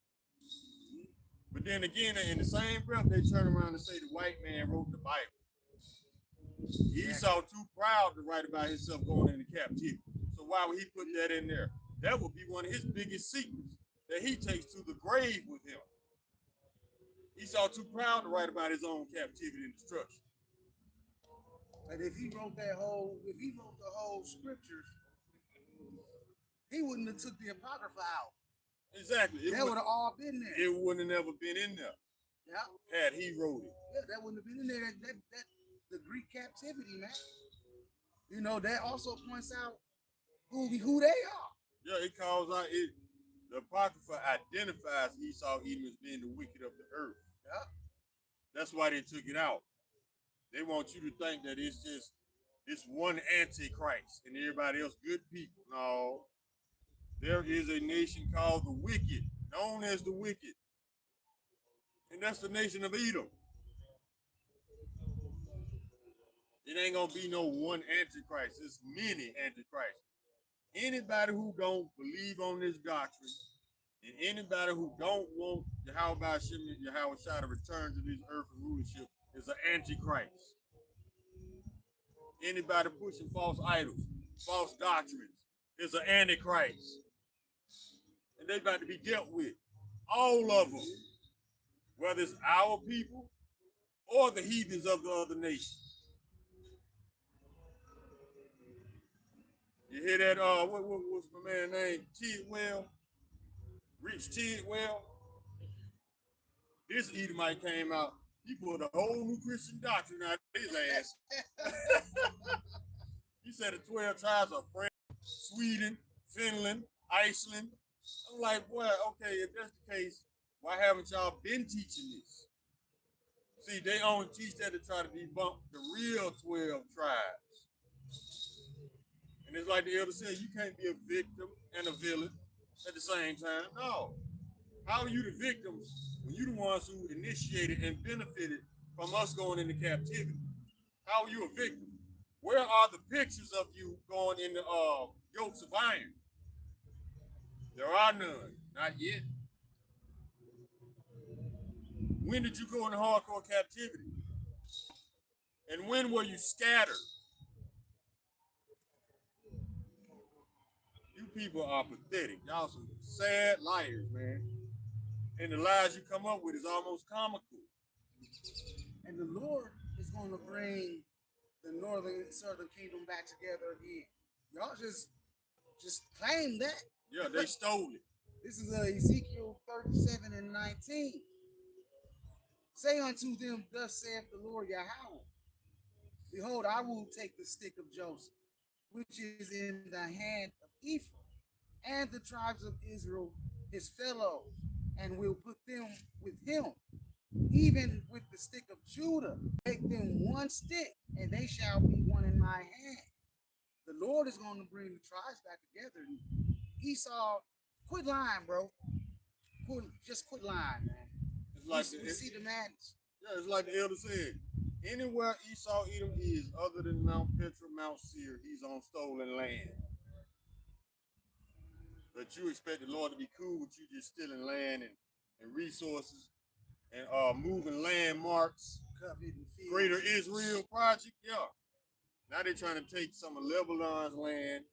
Speaker 2: But then again, in the same breath, they turn around and say the white man wrote the Bible. Esau too proud to write about himself going into captivity. So why would he put that in there? That would be one of his biggest secrets that he takes to the grave with him. Esau too proud to write about his own captivity and destruction.
Speaker 1: And if he wrote the whole scriptures, he wouldn't have took the Apocrypha out.
Speaker 2: Exactly.
Speaker 1: That would have all been there.
Speaker 2: It wouldn't have never been in there.
Speaker 1: Yeah.
Speaker 2: Had he wrote it.
Speaker 1: Yeah, that wouldn't have been in there. That the Greek captivity, man. You know, that also points out who they are.
Speaker 2: Yeah, it calls out it. The Apocrypha identifies Esau, Edom as being the wicked of the earth.
Speaker 1: Yeah.
Speaker 2: That's why they took it out. They want you to think that it's just this one antichrist and everybody else good people. No. There is a nation called the wicked, known as the wicked. And that's the nation of Edom. It ain't gonna be no one antichrist. It's many antichrists. Anybody who don't believe on this doctrine, and anybody who don't want Yahweh Shai to return to this earth and rulership is an antichrist. Anybody pushing false idols, false doctrines is an antichrist. And they about to be dealt with. All of them. Whether it's our people or the heathens of the other nations. You hear that? What's my man's name? Tidwell? Rich Tidwell? This Edomite came out. He put a whole new Christian doctrine out of his ass. He said the 12 tribes are France, Sweden, Finland, Iceland. I'm like, well, okay, if that's the case, why haven't y'all been teaching this? See, they only teach that to try to debunk the real 12 tribes. And it's like the elder said, you can't be a victim and a villain at the same time. No. How are you the victims when you the ones who initiated and benefited from us going into captivity? How are you a victim? Where are the pictures of you going into yokes of iron? There are none. Not yet. When did you go into hardcore captivity? And when were you scattered? You people are pathetic. Y'all some sad liars, man. And the lies you come up with is almost comical.
Speaker 1: And the Lord is going to bring the northern and southern kingdom back together again. Y'all just claim that.
Speaker 2: Yeah, they stole it.
Speaker 1: This is Ezekiel 37 and 19. Say unto them, thus saith the Lord Yahweh, behold, I will take the stick of Joseph, which is in the hand of Ephraim, and the tribes of Israel, his fellows, and will put them with him, even with the stick of Judah, make them one stick, and they shall be one in my hand. The Lord is going to bring the tribes back together. Esau, quit lying, bro. Just quit lying, man.
Speaker 2: It's like
Speaker 1: we see the madness.
Speaker 2: Yeah, it's like the elder said. Anywhere Esau Edom is other than Mount Petra, Mount Seir, he's on stolen land. But you expect the Lord to be cool with you just stealing land and resources and moving landmarks. Greater Israel project, yeah. Now they're trying to take some of Lebanon's land,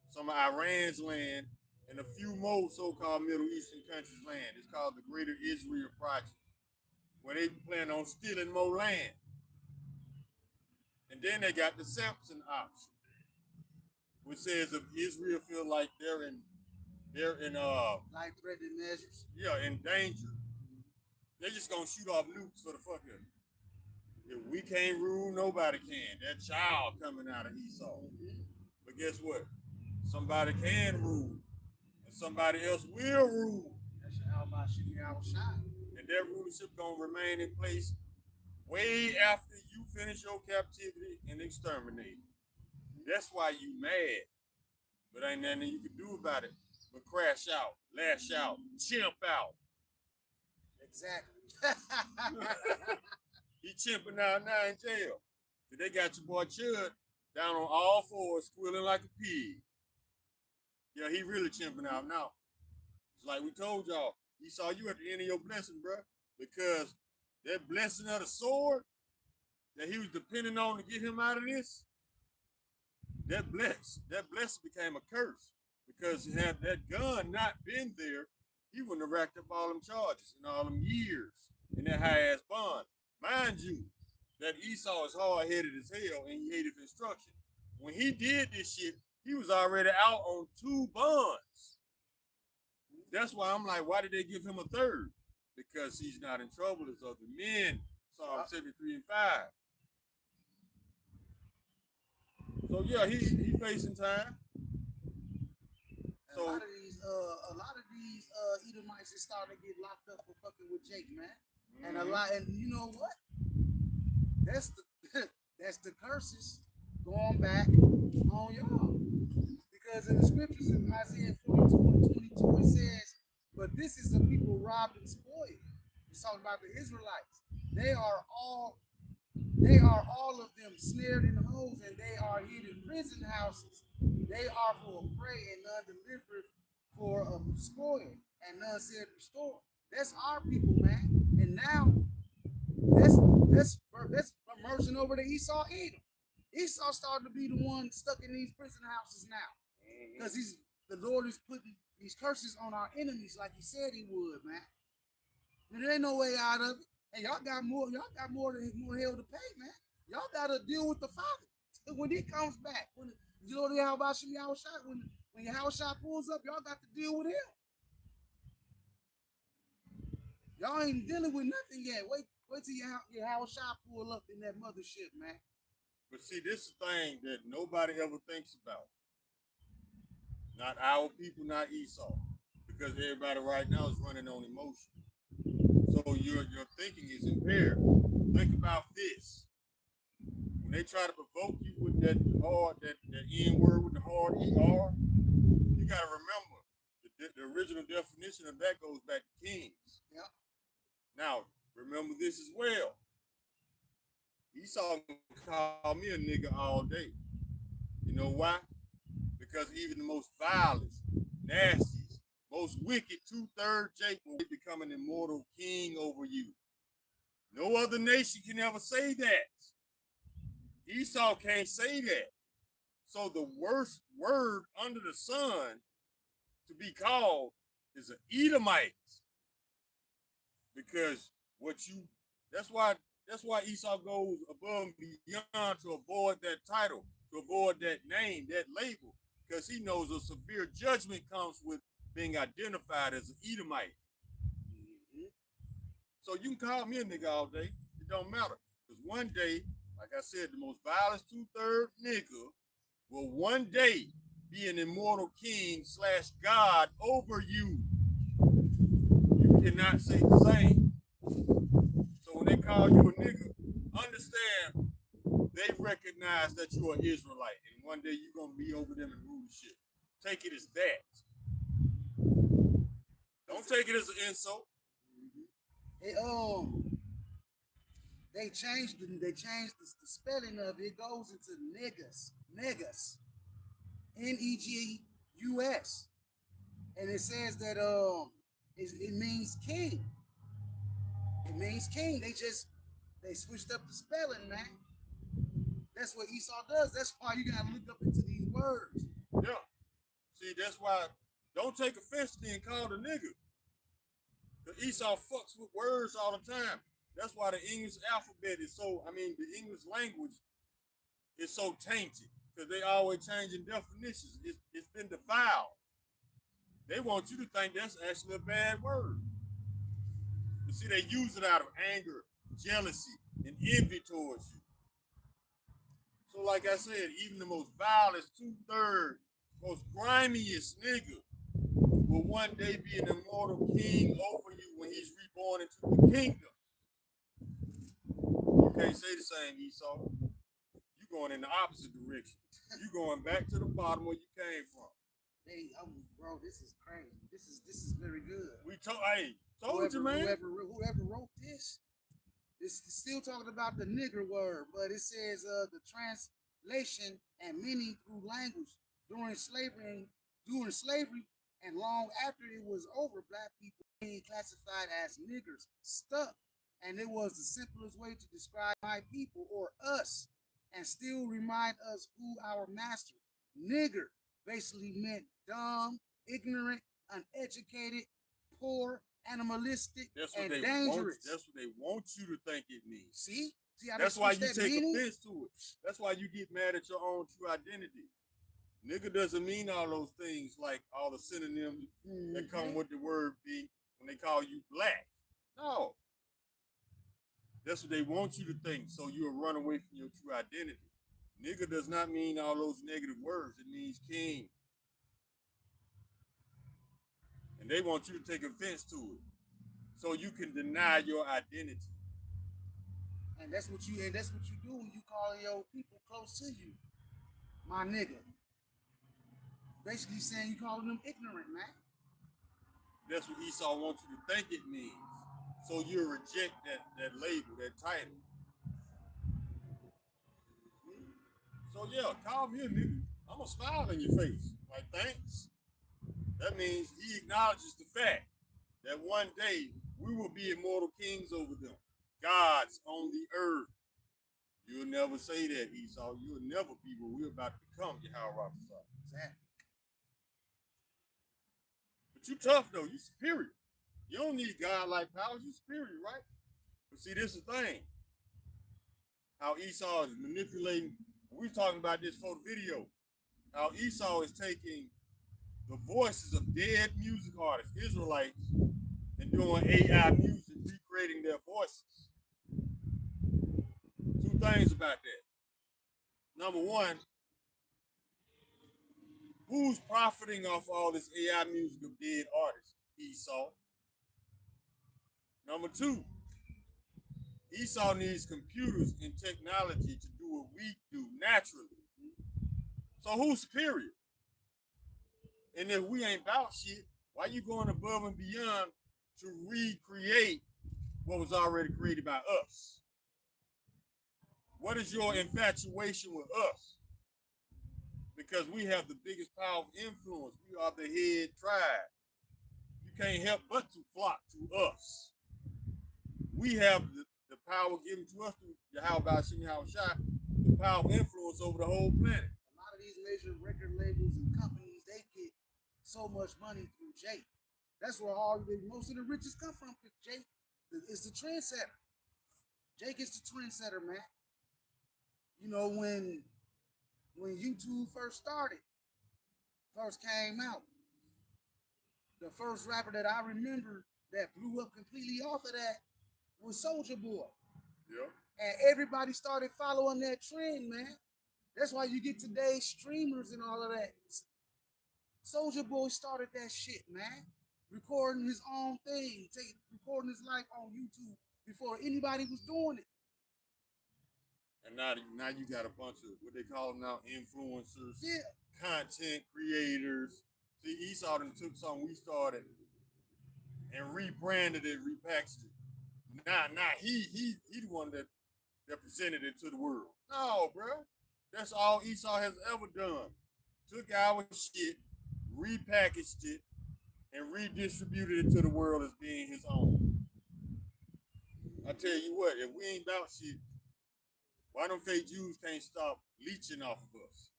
Speaker 2: some of Iran's land, and a few more so-called Middle Eastern countries land. It's called the Greater Israel Project, where they plan on stealing more land. And then they got the Samson option, which says if Israel feel like they're in
Speaker 1: Life threatening measures.
Speaker 2: in danger, they're just gonna shoot off nukes for the fuck of it. If we can't rule, nobody can. That child coming out of Esau. But guess what? Somebody can rule, and somebody else will rule.
Speaker 1: That's how about shooting outside.
Speaker 2: And their rulership gonna remain in place way after you finish your captivity and exterminate. That's why you mad. But ain't nothing you can do about it but crash out, lash out, chimp out.
Speaker 1: Exactly.
Speaker 2: He chimping out now in jail. They got your boy Chud down on all fours, squealing like a pig. Yeah, he really chimping out now. It's like we told y'all, Esau, you at the end of your blessing, bro. Because that blessing of the sword that he was depending on to get him out of this, that blessing became a curse. Because had that gun not been there, he wouldn't have racked up all them charges and all them years in that high ass bond. Mind you, that Esau is hard-headed as hell and he hated instruction. When he did this shit, he was already out on 2 bonds. That's why I'm like, why did they give him a third? Because he's not in trouble as other men. Psalm 73 and 5. So yeah, he's facing time.
Speaker 1: So a lot of these Edomites is starting to get locked up for fucking with Jake, man. And and you know what? That's the curses going back on y'all. Because in the scriptures in Isaiah 42 and 22 it says, but this is the people robbed and spoiled. It's talking about the Israelites. They are all of them snared in holes, and they are hid in prison houses. They are for a prey, and none delivered for a spoil, and none said restore. That's our people, man. And now that's merging over to Esau Edom. Esau started to be the one stuck in these prison houses now, because the Lord is putting these curses on our enemies, like He said He would, man. And there ain't no way out of it. And y'all got more hell to pay, man. Y'all got to deal with the Father when He comes back. When you know the Yahushua Yahushua, when Yahushua pulls up, y'all got to deal with Him. Y'all ain't dealing with nothing yet. Wait till Yahushua pull up in that mothership, man.
Speaker 2: But see, this is the thing that nobody ever thinks about. Not our people, not Esau, because everybody right now is running on emotion. So your thinking is impaired. Think about this. When they try to provoke you with that N word with the hard ER, you gotta remember the original definition of that goes back to kings.
Speaker 1: Yep.
Speaker 2: Now, remember this as well. Esau called me a nigga all day. You know why? Because even the most vilest, nastiest, most wicked 2/3 Jake will become an immortal king over you. No other nation can ever say that. Esau can't say that. So the worst word under the sun to be called is an Edomite. Because that's why Esau goes above and beyond to avoid that title, to avoid that name, that label, because he knows a severe judgment comes with being identified as an Edomite. So you can call me a nigga all day. It don't matter. Because one day, like I said, the most violent 2/3 nigga will one day be an immortal king / God over you. You cannot say the same. So when they call you a nigga, understand they recognize that you're an Israelite, and one day you're gonna be over them and rule the shit. Take it as that. Don't take it as an insult.
Speaker 1: They changed the spelling of it. It goes into negus, Negus, and it says that it means king. It means king. They switched up the spelling, man. That's what Esau does. That's why you gotta look up into these words.
Speaker 2: Yeah. See, that's why Don't take offense to being called a nigga. Because Esau fucks with words all the time. That's why the English alphabet is so, the English language is so tainted. Because they always changing definitions. It's been defiled. They want you to think that's actually a bad word. You see, they use it out of anger, jealousy, and envy towards you. So like I said, even the most vilest, 2/3, most grimiest nigga will one day be an immortal king over you when he's reborn into the kingdom. You can't say the same, Esau. You going in the opposite direction. You going back to the bottom where you came from.
Speaker 1: Hey, bro, this is crazy. This is very good.
Speaker 2: Told you, man.
Speaker 1: Whoever wrote this is still talking about the nigger word, but it says the translation and meaning through language during slavery and long after it was over, black people being classified as niggers stuck, and it was the simplest way to describe my people or us, and still remind us who our master. Nigger basically meant dumb, ignorant, uneducated, poor, animalistic, and dangerous.
Speaker 2: That's what they want you to think it means.
Speaker 1: See how
Speaker 2: that's why you take
Speaker 1: meaning?
Speaker 2: Offense to it. That's why you get mad at your own true identity. Nigga doesn't mean all those things like all the synonyms that come with the word being when they call you black. No. That's what they want you to think, so you'll run away from your true identity. Nigga does not mean all those negative words. It means king. And they want you to take offense to it, so you can deny your identity.
Speaker 1: And that's what you do when you call your people close to you, my nigga. Basically saying you calling them ignorant, man.
Speaker 2: That's what Esau wants you to think it means. So you reject that label, that title. So yeah, call me a nigga. I'm gonna smile in your face. Like, thanks. That means he acknowledges the fact that one day we will be immortal kings over them. Gods on the earth. You'll never say that, Esau. You'll never be what we're about to become, Yahweh.
Speaker 1: Exactly.
Speaker 2: But you tough though, you superior. You don't need God-like powers, you superior, right? But see, this is the thing. How Esau is manipulating. We were talking about this for the video. How Esau is taking the voices of dead music artists, Israelites, and doing AI music, recreating their voices. Two things about that. Number one, who's profiting off all this AI music of dead artists? Esau. Number two, Esau needs computers and technology to do what we do naturally. So who's superior? And if we ain't about shit, why you going above and beyond to recreate what was already created by us? What is your infatuation with us? Because we have the biggest power of influence. We are the head tribe. You can't help but to flock to us. We have the power given to us through Yahweh Shem Yahushua, the power of influence over the whole planet.
Speaker 1: A lot of these major record labels and companies, they get so much money through Jake. That's where most of the riches come from, because Jake is the trendsetter. Jake is the trendsetter, man. You know, when YouTube first came out, the first rapper that I remember that blew up completely off of that was Soulja Boy.
Speaker 2: Yeah.
Speaker 1: And everybody started following that trend, man. That's why you get today's streamers and all of that. Soulja Boy started that shit, man. Recording his own thing, recording his life on YouTube before anybody was doing it.
Speaker 2: And now you got a bunch of what they call them now, influencers,
Speaker 1: yeah,
Speaker 2: content creators. See, Esau done took something we started and rebranded it, repackaged it. Now he the one that presented it to the world. No, bro. That's all Esau has ever done. Took our shit, repackaged it, and redistributed it to the world as being his own. I tell you what, if we ain't about shit, why them fake Jews can't stop leeching off of us?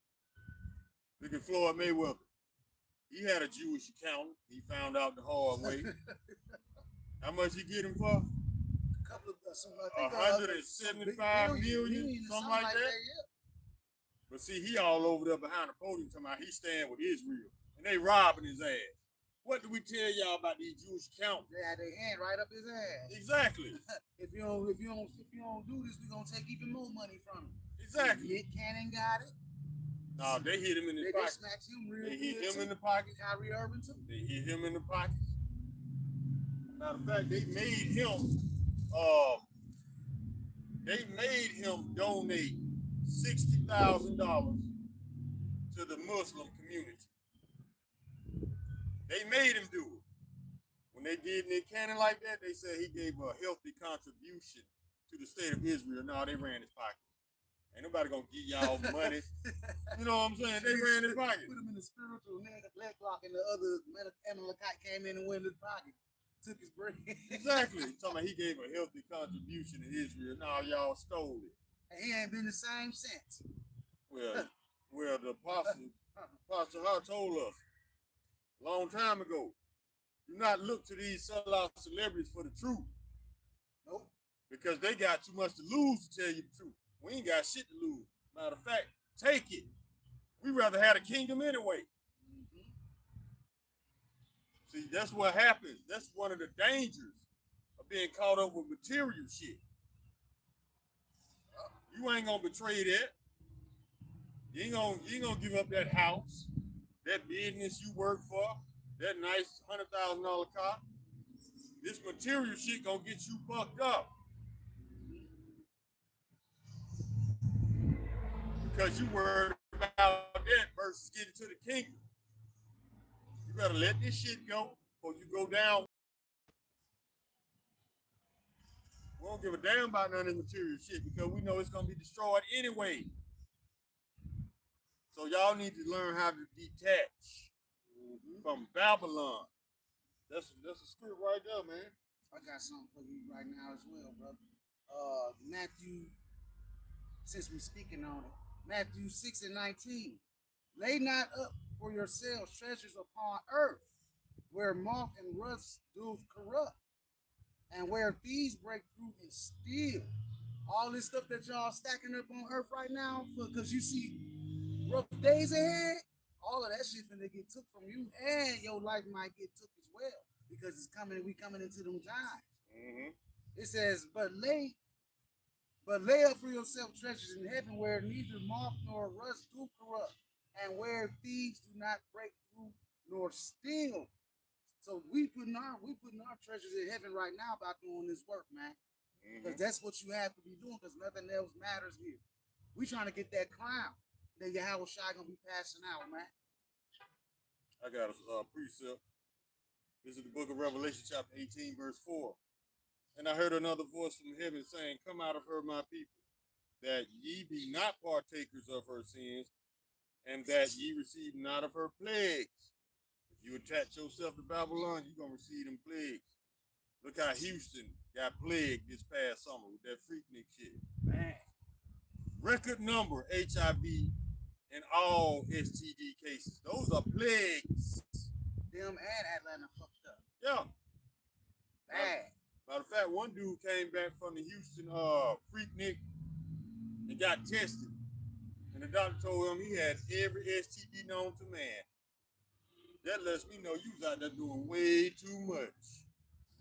Speaker 2: Look at Floyd Mayweather. He had a Jewish accountant. He found out the hard way. How much he get him for?
Speaker 1: A couple of some, I think,
Speaker 2: 175 million, something like that.
Speaker 1: Yeah.
Speaker 2: But see, he all over there behind the podium talking about he stand with Israel, and they robbing his ass. What do we tell y'all about these Jewish accountants?
Speaker 1: They had their hand right up his ass.
Speaker 2: Exactly.
Speaker 1: if you don't do this, we're gonna take even more money from him.
Speaker 2: Exactly.
Speaker 1: Nick Cannon got it.
Speaker 2: No, they hit him in the pocket.
Speaker 1: They smacked him real
Speaker 2: They
Speaker 1: good.
Speaker 2: hit him in the pocket.
Speaker 1: Kyrie Irving too.
Speaker 2: They hit him in the pockets. Matter of fact, they made him donate $60,000 to the Muslim community. They made him do it. When they did Nick Cannon like that, they said he gave a healthy contribution to the state of Israel. No, they ran his pocket. Ain't nobody gonna give y'all money. You know what I'm saying? They ran his pocket.
Speaker 1: Put him in the spiritual leg lock, and the other Amalekite came in and went in his pocket, took his brain.
Speaker 2: Exactly. He's talking about he gave a healthy contribution to Israel. Now y'all stole it.
Speaker 1: And he ain't been the same since.
Speaker 2: Well, the Apostle Hart told us a long time ago, do not look to these sellout celebrities for the truth.
Speaker 1: Nope.
Speaker 2: Because they got too much to lose to tell you the truth. We ain't got shit to lose. Matter of fact, take it. We rather have a kingdom anyway.
Speaker 1: Mm-hmm.
Speaker 2: See, that's what happens. That's one of the dangers of being caught up with material shit. You ain't gonna betray that. You ain't gonna give up that house, that business you work for, that nice $100,000 car. This material shit gonna get you fucked up. Because you worried about that versus getting to the kingdom. You better let this shit go before you go down. We don't give a damn about none of this material shit because we know it's gonna be destroyed anyway. So y'all need to learn how to detach from Babylon. That's a script right there, man.
Speaker 1: I got something for you right now as well, brother. Matthew, since we're speaking on it, Matthew 6:19. Lay not up for yourselves treasures upon earth, where moth and rust doth corrupt, and where thieves break through and steal. All this stuff that y'all stacking up on earth right now, because you see rough days ahead, all of that shit finna get took from you, and your life might get took as well, because it's coming. We coming into them times.
Speaker 2: Mm-hmm.
Speaker 1: It says, but lay up for yourself treasures in heaven, where neither moth nor rust do corrupt, and where thieves do not break through nor steal. So we putting our treasures in heaven right now by doing this work, man. Because that's what you have to be doing, because nothing else matters here. We trying to get that crown that Yahweh Shai gonna be passing out, man.
Speaker 2: I got a precept. This is the book of Revelation, chapter 18, verse 4. And I heard another voice from heaven saying, come out of her, my people, that ye be not partakers of her sins, and that ye receive not of her plagues. If you attach yourself to Babylon, you're going to receive them plagues. Look how Houston got plagued this past summer with that Freaknik shit.
Speaker 1: Man.
Speaker 2: Record number HIV and all STD cases. Those are plagues.
Speaker 1: Them and Atlanta fucked up.
Speaker 2: Yeah.
Speaker 1: Bad.
Speaker 2: Matter of fact, one dude came back from the Houston Freaknik and got tested. And the doctor told him he had every STD known to man. That lets me know you was out there doing way too much.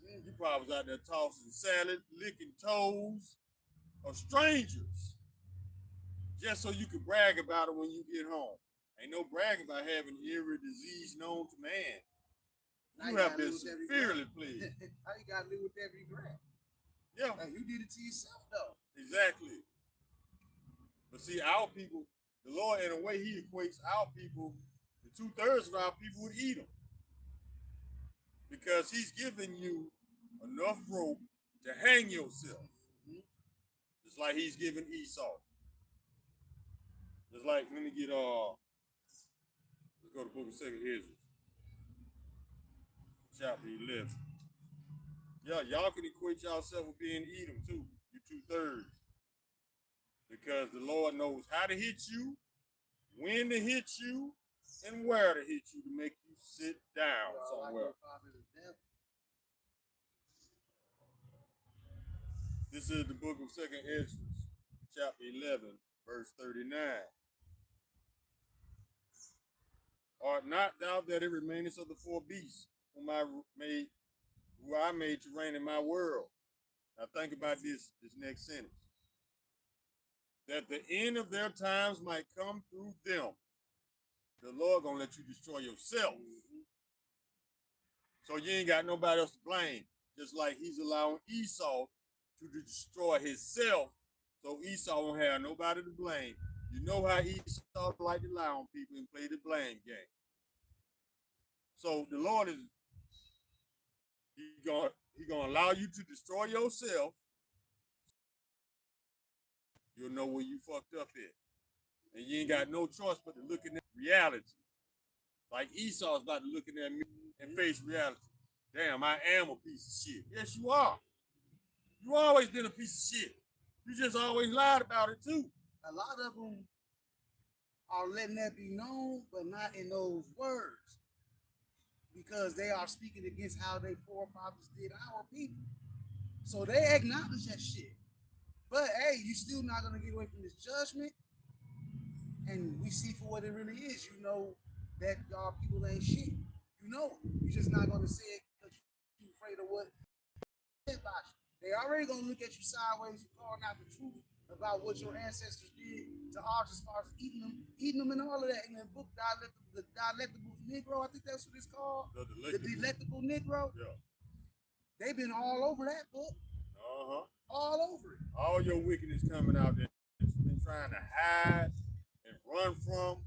Speaker 2: You probably was out there tossing salad, licking toes of strangers. Just so you could brag about it when you get home. Ain't no bragging about having every disease known to man. You have been severely plagued.
Speaker 1: How you gotta live with that regret?
Speaker 2: Yeah.
Speaker 1: Like, you did it to yourself, though.
Speaker 2: Exactly. But see, our people, the Lord, in a way, he equates our people, the 2/3 of our people would eat them. Because he's giving you enough rope to hang yourself. Just like he's giving Esau. Just like, let me get, let's go to the book of 2 Ezra. Chapter 11. Yeah, y'all can equate yourself with being Edom too. You 2/3. Because the Lord knows how to hit you, when to hit you, and where to hit you to make you you sit down
Speaker 1: Like
Speaker 2: somewhere.
Speaker 1: your father the devil.
Speaker 2: This is the book of 2nd Ezra, chapter 11, verse 39. Art not thou that it remaineth of the four beasts who I made to reign in my world? Now think about this next sentence. That the end of their times might come through them. The Lord gonna let you destroy yourself. So you ain't got nobody else to blame. Just like he's allowing Esau to destroy himself, so Esau won't have nobody to blame. You know how Esau like to lie on people and play the blame game. So the Lord is he gonna allow you to destroy yourself. You'll know where you fucked up at. And you ain't got no choice but to look in at reality. Like Esau's about to look in at me and face reality. Damn, I am a piece of shit. Yes, you are. You always been a piece of shit. You just always lied about it too.
Speaker 1: A lot of them are letting that be known, but not in those words, because they are speaking against how they forefathers did our people. So they acknowledge that shit. But hey, you still not gonna get away from this judgment. And we see for what it really is. You know that our people ain't shit. You know it. You're just not gonna say it because you're afraid of what about you. They already gonna look at you sideways for calling out the truth about what your ancestors did to ours as far as eating them and all of that in the book the Delectable Negro. I think that's what it's called. The Delectable Negro.
Speaker 2: Yeah.
Speaker 1: They've been all over that book. All over it.
Speaker 2: All your wickedness coming out there that you've been trying to hide and run from,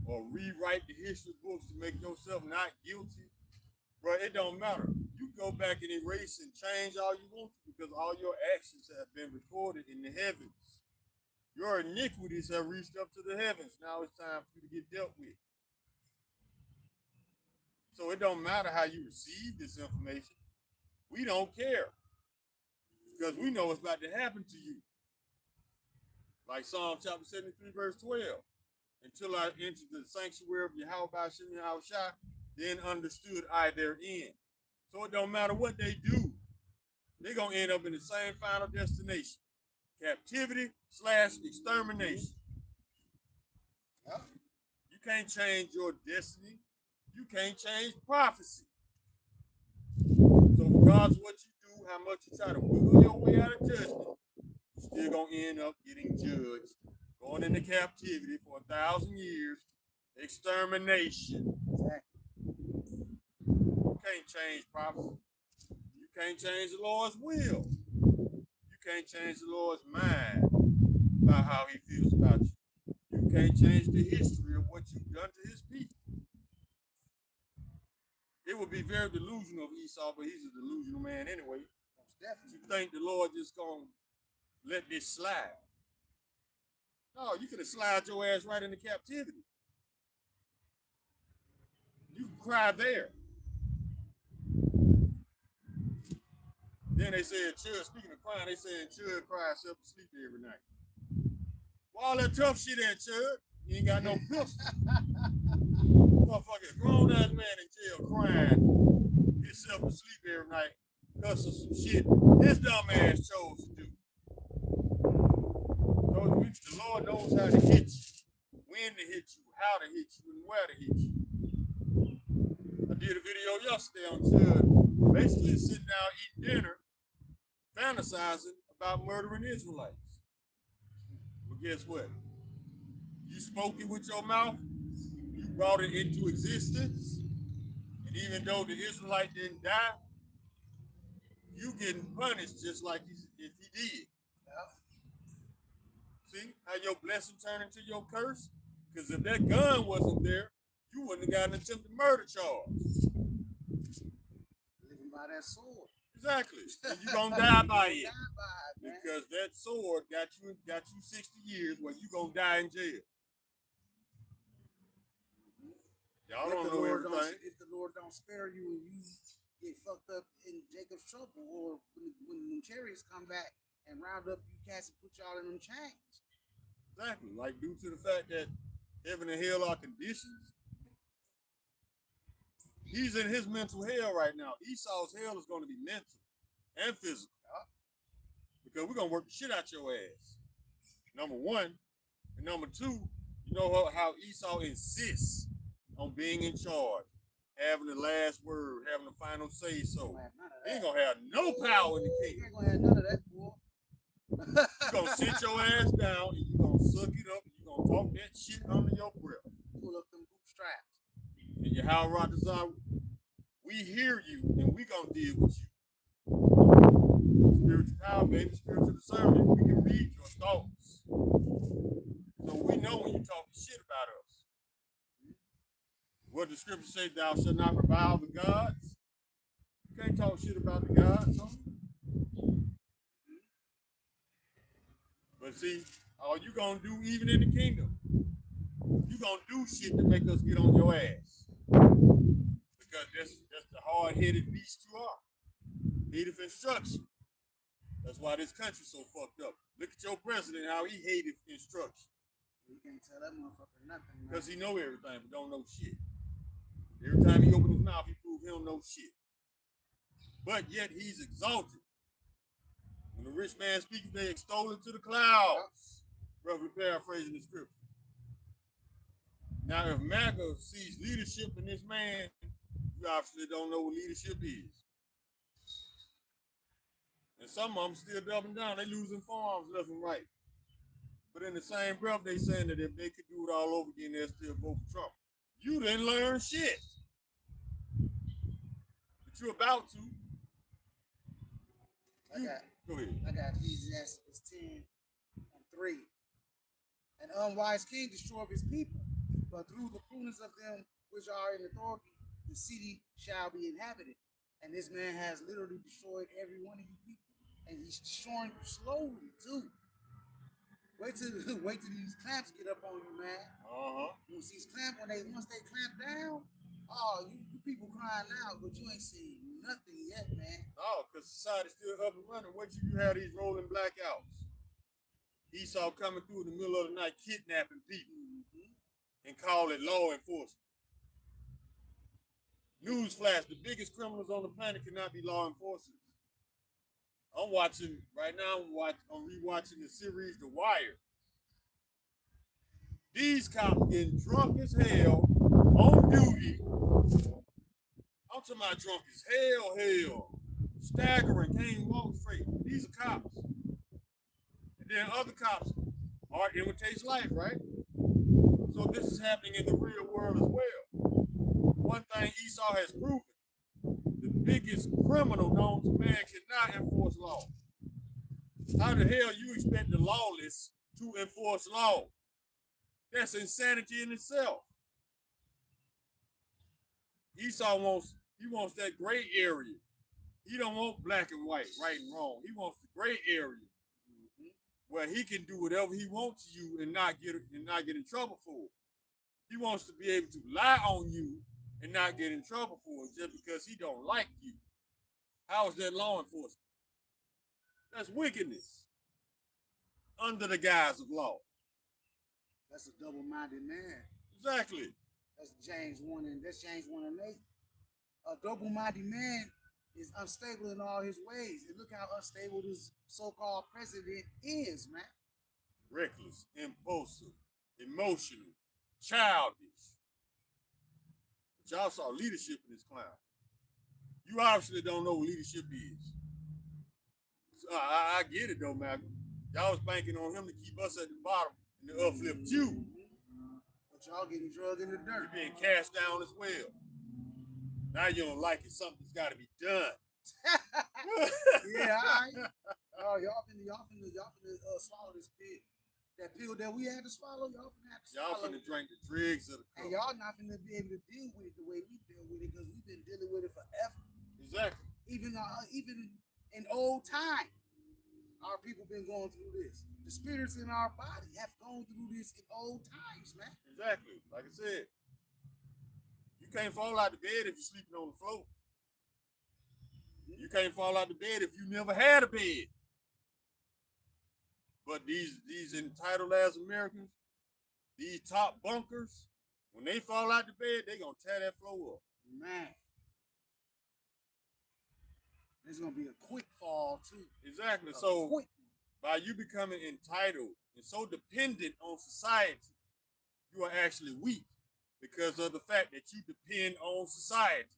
Speaker 2: or rewrite the history books to make yourself not guilty. Bro, it don't matter. You go back and erase and change all you want to, because all your actions have been recorded in the heavens. Your iniquities have reached up to the heavens. Now it's time for you to get dealt with. So it don't matter how you receive this information. We don't care, because we know what's about to happen to you. Like Psalm chapter 73, verse 12. Until I entered the sanctuary of Yahweh Shem Yahushua, then understood I therein. So it don't matter what they do. They're going to end up in the same final destination. Captivity/extermination. You can't change your destiny. You can't change prophecy. So regardless of what you do, how much you try to wiggle your way out of judgment, you're still going to end up getting judged, going into captivity for 1,000 years, extermination. You can't change prophecy. You can't change the Lord's will. You can't change the Lord's mind about how he feels about you. You can't change the history of what you've done to his people. It would be very delusional of Esau, but he's a delusional man anyway. You think the Lord just gonna let this slide? No, you could have slid your ass right into captivity. You can cry there. Then they said, Chud, speaking of crying, they said Chud cries himself to sleep every night. Well, all that tough shit ain't Chud. You ain't got no pistol. Motherfucking grown ass man in jail crying himself to sleep every night because of some shit his dumb ass chose to do. So the Lord knows how to hit you, when to hit you, how to hit you, and where to hit you. I did a video yesterday on Chud, basically sitting down eating dinner, fantasizing about murdering Israelites. But guess what? You spoke it with your mouth, you brought it into existence, and even though the Israelite didn't die, you getting punished just like if he did. See how your blessing turned into your curse? Because if that gun wasn't there, you wouldn't have gotten an attempted murder charge.
Speaker 1: Living by that sword.
Speaker 2: Exactly. And you're going to die by it. Because that sword got you 60 years where you're going to die in jail. Y'all don't know everything.
Speaker 1: If the Lord don't spare you and you get fucked up in Jacob's trouble, or when the chariots come back and round up you cats and put y'all in them chains.
Speaker 2: Exactly. Like due to the fact that heaven and hell are conditions, He's in his mental hell right now. Esau's hell is going to be mental and physical. Because we're going to work the shit out your ass. Number one. And number two, you know how Esau insists on being in charge, having the last word, having the final say so. He ain't going to have no power in the
Speaker 1: He
Speaker 2: kingdom.
Speaker 1: ain't gonna have none of that, boy.
Speaker 2: You're going to sit your ass down and you're going to suck it up and you're going to talk that shit under your breath.
Speaker 1: Pull up them bootstraps.
Speaker 2: And Yahweh Razak, we hear you and we going to deal with you. Spiritual power, baby, spiritual discernment. We can read your thoughts. So we know when you're talking shit about us. What the scripture say, thou shalt not revile the gods. You can't talk shit about the gods, huh? But see, all you gonna do, even in the kingdom, you gonna do shit to make us get on your ass. Because that's the hard-headed beast you are. Native instruction. That's why this country's so fucked up. Look at your president, how he hated instruction.
Speaker 1: You can't tell that motherfucker nothing, man.
Speaker 2: Because he know everything, but don't know shit. Every time he open his mouth, he prove he don't know shit. But yet he's exalted. When the rich man speaks, they extol him to the clouds. Roughly paraphrasing the scripture. Now, if MAGA sees leadership in this man, you obviously don't know what leadership is. And some of them still doubling down. They losing farms left and right. But in the same breath, they saying that if they could do it all over again, they'll still vote for Trump. You didn't learn shit. But you're about to. Go ahead.
Speaker 1: I got Ecclesiastes 10:3. An unwise king destroyeth his people, but through the prudence of them which are in authority, the city shall be inhabited. And this man has literally destroyed every one of you people. And he's destroying you slowly, too. Wait till these clamps get up on you, man. Once they clamp down, oh, you people crying out, but you ain't seen nothing yet, man.
Speaker 2: No, because society's still up and running. Wait till you have these rolling blackouts. Esau coming through in the middle of the night, kidnapping people, and call it law enforcement. Newsflash, the biggest criminals on the planet cannot be law enforcement. I'm watching, right now, I'm rewatching the series The Wire. These cops getting drunk as hell on duty. I'm talking about drunk as hell. Staggering, can't even walk straight. These are cops. And then other cops art imitates life, right? So this is happening in the real world as well. One thing Esau has proven, the biggest criminal known to man cannot enforce law. How the hell you expect the lawless to enforce law? That's insanity in itself. Esau wants that gray area. He don't want black and white, right and wrong. He wants the gray area where he can do whatever he wants to you and not get in trouble for it. He wants to be able to lie on you and not get in trouble for it just because he don't like you. How is that law enforcement? That's wickedness under the guise of law.
Speaker 1: That's a double-minded man.
Speaker 2: Exactly.
Speaker 1: That's James 1 and 8. A double-minded man is unstable in all his ways. And look how unstable this so-called president is, man.
Speaker 2: Reckless, impulsive, emotional, childish. But y'all saw leadership in this clown. You obviously don't know what leadership is. So I get it though, man. Y'all was banking on him to keep us at the bottom and to uplift you.
Speaker 1: But y'all getting drugged in the dirt.
Speaker 2: You're being cast down as well. Now you don't like it. Something's got to be done.
Speaker 1: Yeah, all right. Oh, y'all finna swallow this pill. That pill that we had to swallow, y'all finna have to swallow.
Speaker 2: Y'all finna drink the dregs of the cup.
Speaker 1: And y'all not finna be able to deal with it the way we deal with it because we've been dealing with it forever.
Speaker 2: Exactly.
Speaker 1: Even in old time, our people been going through this. The spirits in our body have gone through this in old times, man.
Speaker 2: Exactly. Like I said, you can't fall out of bed if you're sleeping on the floor. You can't fall out of bed if you never had a bed. But these entitled ass Americans, these top bunkers, when they fall out the bed, they gonna tear that floor up.
Speaker 1: Man. It's gonna be a quick fall too.
Speaker 2: Exactly.
Speaker 1: A
Speaker 2: So
Speaker 1: quick.
Speaker 2: by you becoming entitled and so dependent on society, you are actually weak because of the fact that you depend on society.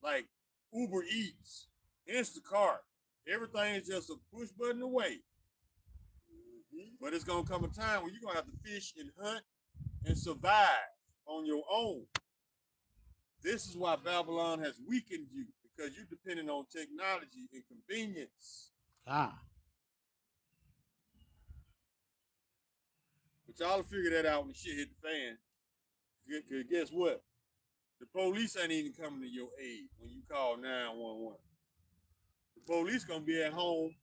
Speaker 2: Like Uber Eats, Instacart, everything is just a push button away. But it's gonna come a time when you're gonna have to fish and hunt and survive on your own. This is why Babylon has weakened you, because you're depending on technology and convenience.
Speaker 1: Ah.
Speaker 2: But y'all will figure that out when the shit hit the fan. Cause guess what? The police ain't even coming to your aid when you call 911. The police gonna be at home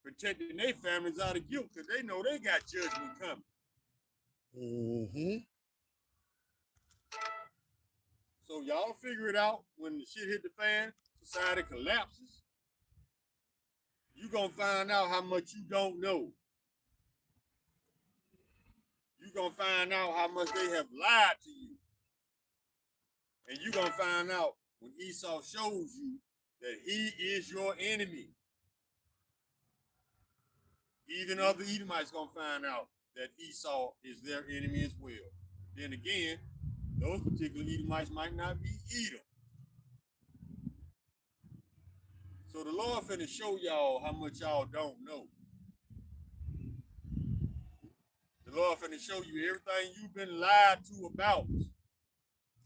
Speaker 2: protecting their families out of guilt because they know they got judgment coming.
Speaker 1: Mm-hmm.
Speaker 2: So y'all figure it out when the shit hit the fan, society collapses. You gonna find out how much you don't know. You gonna find out how much they have lied to you. And you gonna find out when Esau shows you that he is your enemy. Even other Edomites gonna find out that Esau is their enemy as well. Then again, those particular Edomites might not be Edom. So the Lord finna show y'all how much y'all don't know. The Lord finna show you everything you've been lied to about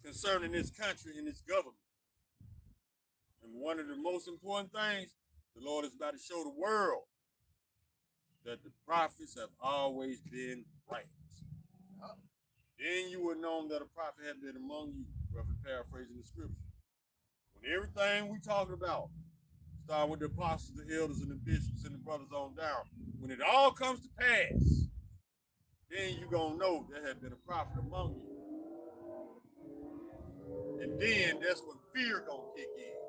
Speaker 2: concerning this country and its government. And one of the most important things, the Lord is about to show the world that the prophets have always been right. Then you would know that a prophet had been among you, roughly paraphrasing the scripture. When everything we talking about, starting with the apostles, the elders, and the bishops, and the brothers on down, when it all comes to pass, then you gonna know there had been a prophet among you. And then that's when fear gonna kick in.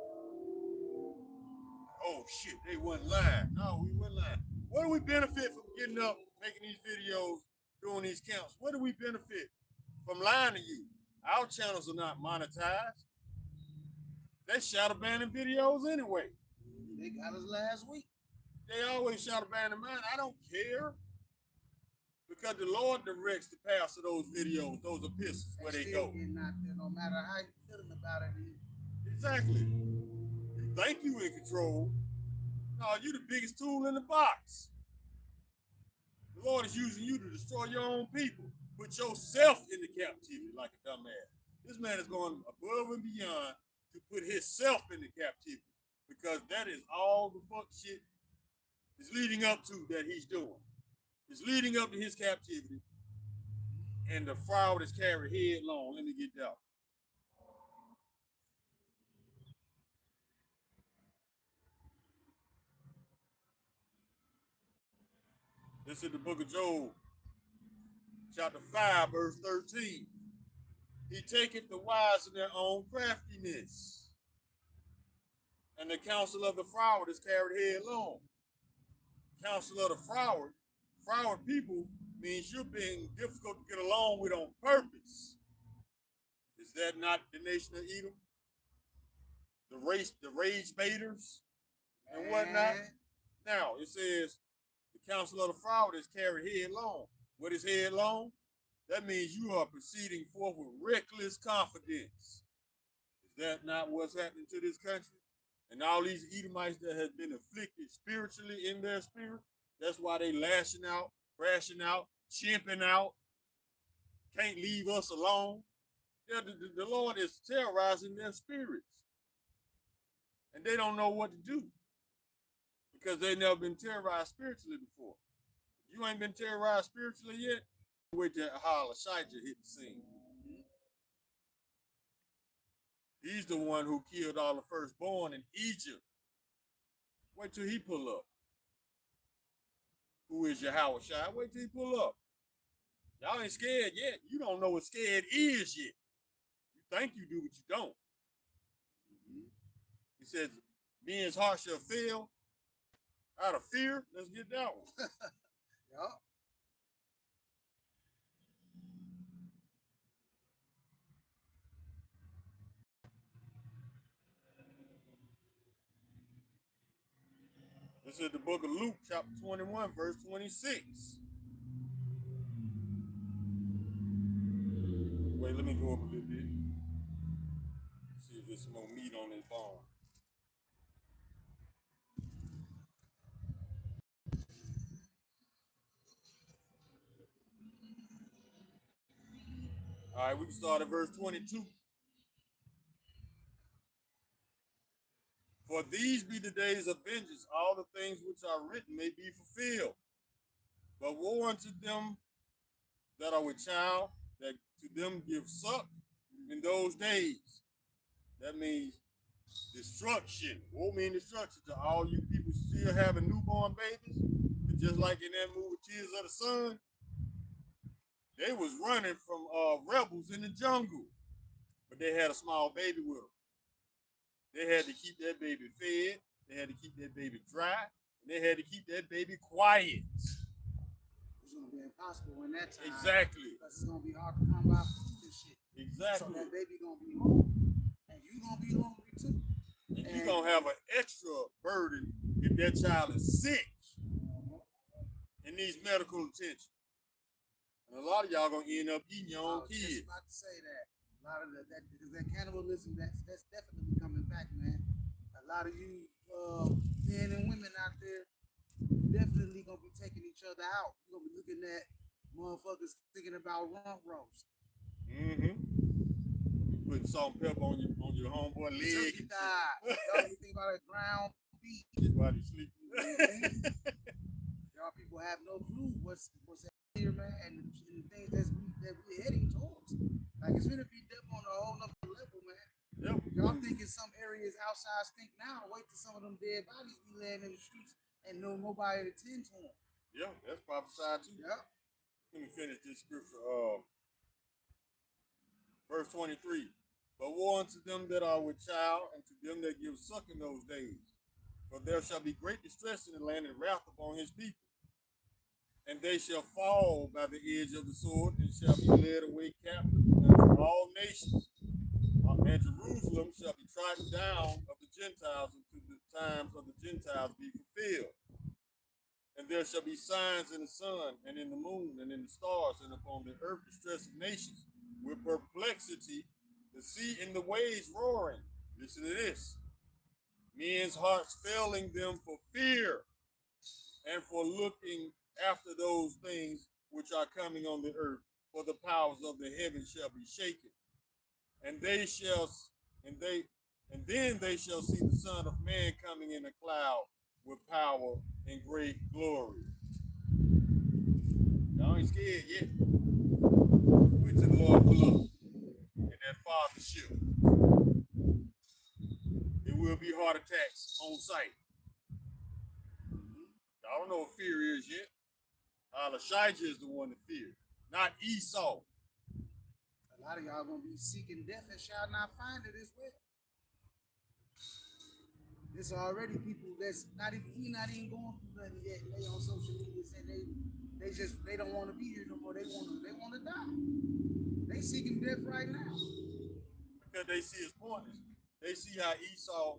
Speaker 2: Oh shit, they wasn't lying. No, we wasn't lying. What do we benefit from getting up, making these videos, doing these counts? What do we benefit from lying to you? Our channels are not monetized. They shadow banning videos anyway.
Speaker 1: They got us last week.
Speaker 2: They always shadow banning mine. I don't care. Because the Lord directs the path of those videos, those epistles, where they go.
Speaker 1: Out there, no matter how you feeling about it.
Speaker 2: Exactly. You think you in control. No, you the biggest tool in the box. The Lord is using you to destroy your own people. Put yourself into captivity like a dumbass. This man is going above and beyond to put himself into captivity because that is all the fuck shit is leading up to that he's doing. It's leading up to his captivity, and the fraud is carried headlong. Let me get that. This is the book of Job, chapter 5, verse 13. He taketh the wise in their own craftiness, and the counsel of the froward is carried headlong. Counsel of the froward people means you're being difficult to get along with on purpose. Is that not the nation of Edom? The rage baiters and whatnot. Now it says the counsel of the froward is carried headlong. What is headlong? That means you are proceeding forth with reckless confidence. Is that not what's happening to this country? And all these Edomites that have been afflicted spiritually in their spirit, that's why they lashing out, crashing out, chimping out, can't leave us alone. The Lord is terrorizing their spirits. And they don't know what to do because they've never been terrorized spiritually before. You ain't been terrorized spiritually yet? Wait till Elijah hit the scene. He's the one who killed all the firstborn in Egypt. Wait till he pull up. Who is Yahweh Shai? Wait till he pull up. Y'all ain't scared yet. You don't know what scared is yet. You think you do, but you don't. He says, men's heart shall fail out of fear. Let's get that one.
Speaker 1: Yeah.
Speaker 2: This is the book of Luke, chapter 21, verse 26. Wait, let me go up a little bit. See if there's some more meat on this bone. All right, we can start at verse 22. For these be the days of vengeance, all the things which are written may be fulfilled. But woe unto them that are with child, that to them give suck in those days. That means destruction. Woe means destruction to all you people still having newborn babies. And just like in that movie Tears of the Sun, they was running from rebels in the jungle, but they had a small baby with them. They had to keep that baby fed. They had to keep that baby dry. And they had to keep that baby quiet.
Speaker 1: It's gonna be impossible in that time.
Speaker 2: Exactly.
Speaker 1: Because it's gonna be hard to come by food and shit.
Speaker 2: Exactly.
Speaker 1: So that baby gonna be hungry, and you gonna be hungry too.
Speaker 2: And you're gonna have an extra burden if that child is sick and needs medical attention. And a lot of y'all gonna end up eating your own kids.
Speaker 1: I was just about to say that. A lot of that because that cannibalism, that's definitely coming back, man. A lot of you men and women out there definitely gonna be taking each other out. You're gonna be looking at motherfuckers thinking about rump roast.
Speaker 2: Putting salt and pepper on your homeboy leg.
Speaker 1: Turkey thigh. Y'all think about a ground beef.
Speaker 2: Just while he's sleeping.
Speaker 1: Y'all people have no clue what's here, man, and the things that we're heading towards. Like it's gonna be death on a whole nother level, man.
Speaker 2: Yep.
Speaker 1: Y'all think in some areas outside stink now. Wait till some of them dead bodies be laying in the streets and nobody to tend to them.
Speaker 2: Yeah, that's prophesied too.
Speaker 1: Yep.
Speaker 2: Let me finish this scripture. Verse 23. But woe unto them that are with child, and to them that give suck in those days. For there shall be great distress in the land, and wrath upon his people. And they shall fall by the edge of the sword, and shall be led away captive unto all nations. And Jerusalem shall be trodden down of the Gentiles until the times of the Gentiles be fulfilled. And there shall be signs in the sun, and in the moon, and in the stars, and upon the earth distress of nations, with perplexity, the sea and the waves roaring. Listen to this. Men's hearts failing them for fear, and for looking after those things which are coming on the earth, for the powers of the heavens shall be shaken. And then they shall see the Son of Man coming in a cloud with power and great glory. Y'all ain't scared yet. Wait till the Lord pull up in that Father ship. It will be heart attacks on sight. I don't know what fear is yet. Elijah is the one to fear, not Esau.
Speaker 1: A lot of y'all gonna be seeking death and shall not find it as well. There's already people that's not even going through nothing yet. They on social media saying they don't want to be here no more. They want to die. They seeking death right now
Speaker 2: because they see his pointers. They see how Esau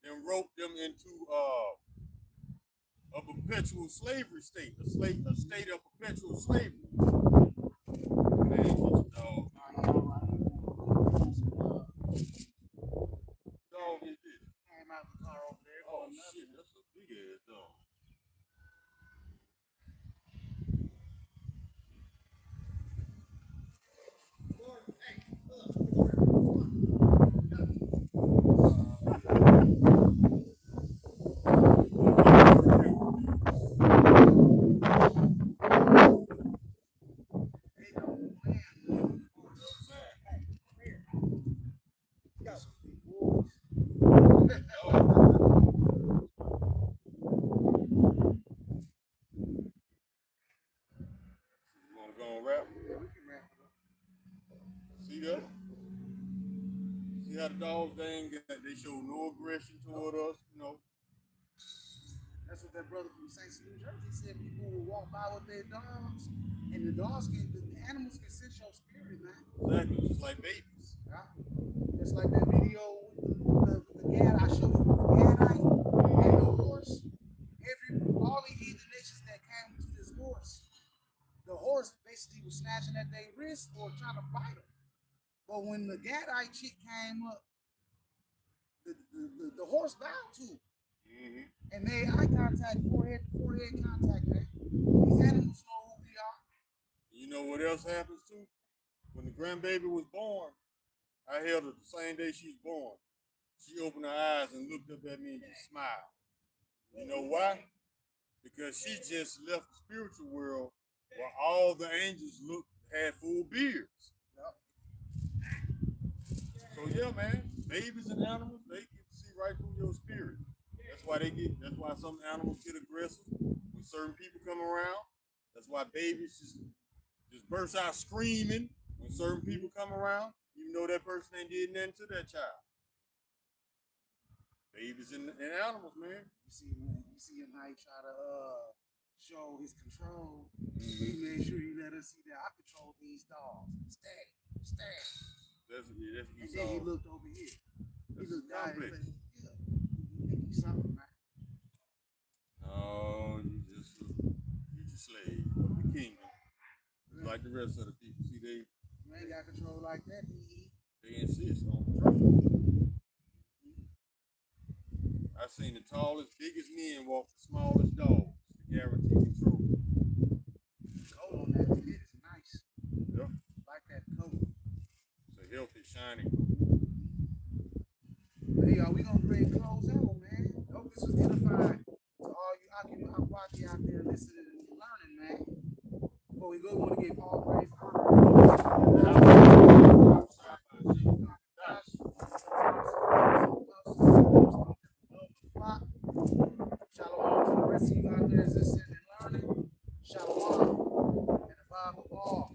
Speaker 2: then roped them into a perpetual slavery state, a state of perpetual slavery. Man, get your dog. Dog is this?
Speaker 1: Came out the car over there.
Speaker 2: Oh shit, that's a big ass dog. See how the dogs they show no aggression toward us, you know.
Speaker 1: That's what that brother from St. Louis, New Jersey said. People will walk by with their dogs, and the animals can sense your spirit, man.
Speaker 2: Exactly, just like babies.
Speaker 1: Yeah. Just like that video with the Gadite I showed you, the Gadite and the horse. all the heathen nations that came to this horse, the horse basically was snatching at their wrist or trying to bite them. But when the Gadite chick came up, the horse bowed to him
Speaker 2: Mm-hmm.
Speaker 1: and made eye contact, forehead to forehead contact, man. These animals know who we are.
Speaker 2: You know what else happens too? When the grandbaby was born, I held her the same day she was born. She opened her eyes and looked up at me and just smiled. You know why? Because she just left the spiritual world where all the angels had full beards.
Speaker 1: Yup.
Speaker 2: So yeah, man, babies and animals, they can see right through your spirit. That's why some animals get aggressive when certain people come around. That's why babies just burst out screaming when certain people come around, even though that person ain't did nothing to that child. Babies and animals, man.
Speaker 1: You see him how he try to show his control. He made sure he let us see that I control these dogs. Stay.
Speaker 2: That's
Speaker 1: And then he
Speaker 2: Esau.
Speaker 1: looked over here. He
Speaker 2: That's
Speaker 1: looked down.
Speaker 2: complex.
Speaker 1: Yeah. You think he's something, man?
Speaker 2: Oh, you just a future slave of the kingdom. Just like the rest of the people. See,
Speaker 1: You ain't got control like that.
Speaker 2: they insist on control. I've seen the tallest, biggest men walk the smallest dogs to guarantee control.
Speaker 1: The coat on that kid is nice.
Speaker 2: Yep.
Speaker 1: Like that coat.
Speaker 2: It's a healthy, shiny coat.
Speaker 1: But hey, y'all, we gonna bring close out, man. Hope this was edifying to all you Akiwaki out there listening and learning, man. Before we go, we want to give all praise, Shalom to the rest of you out there listening and learning. Shalom and above all.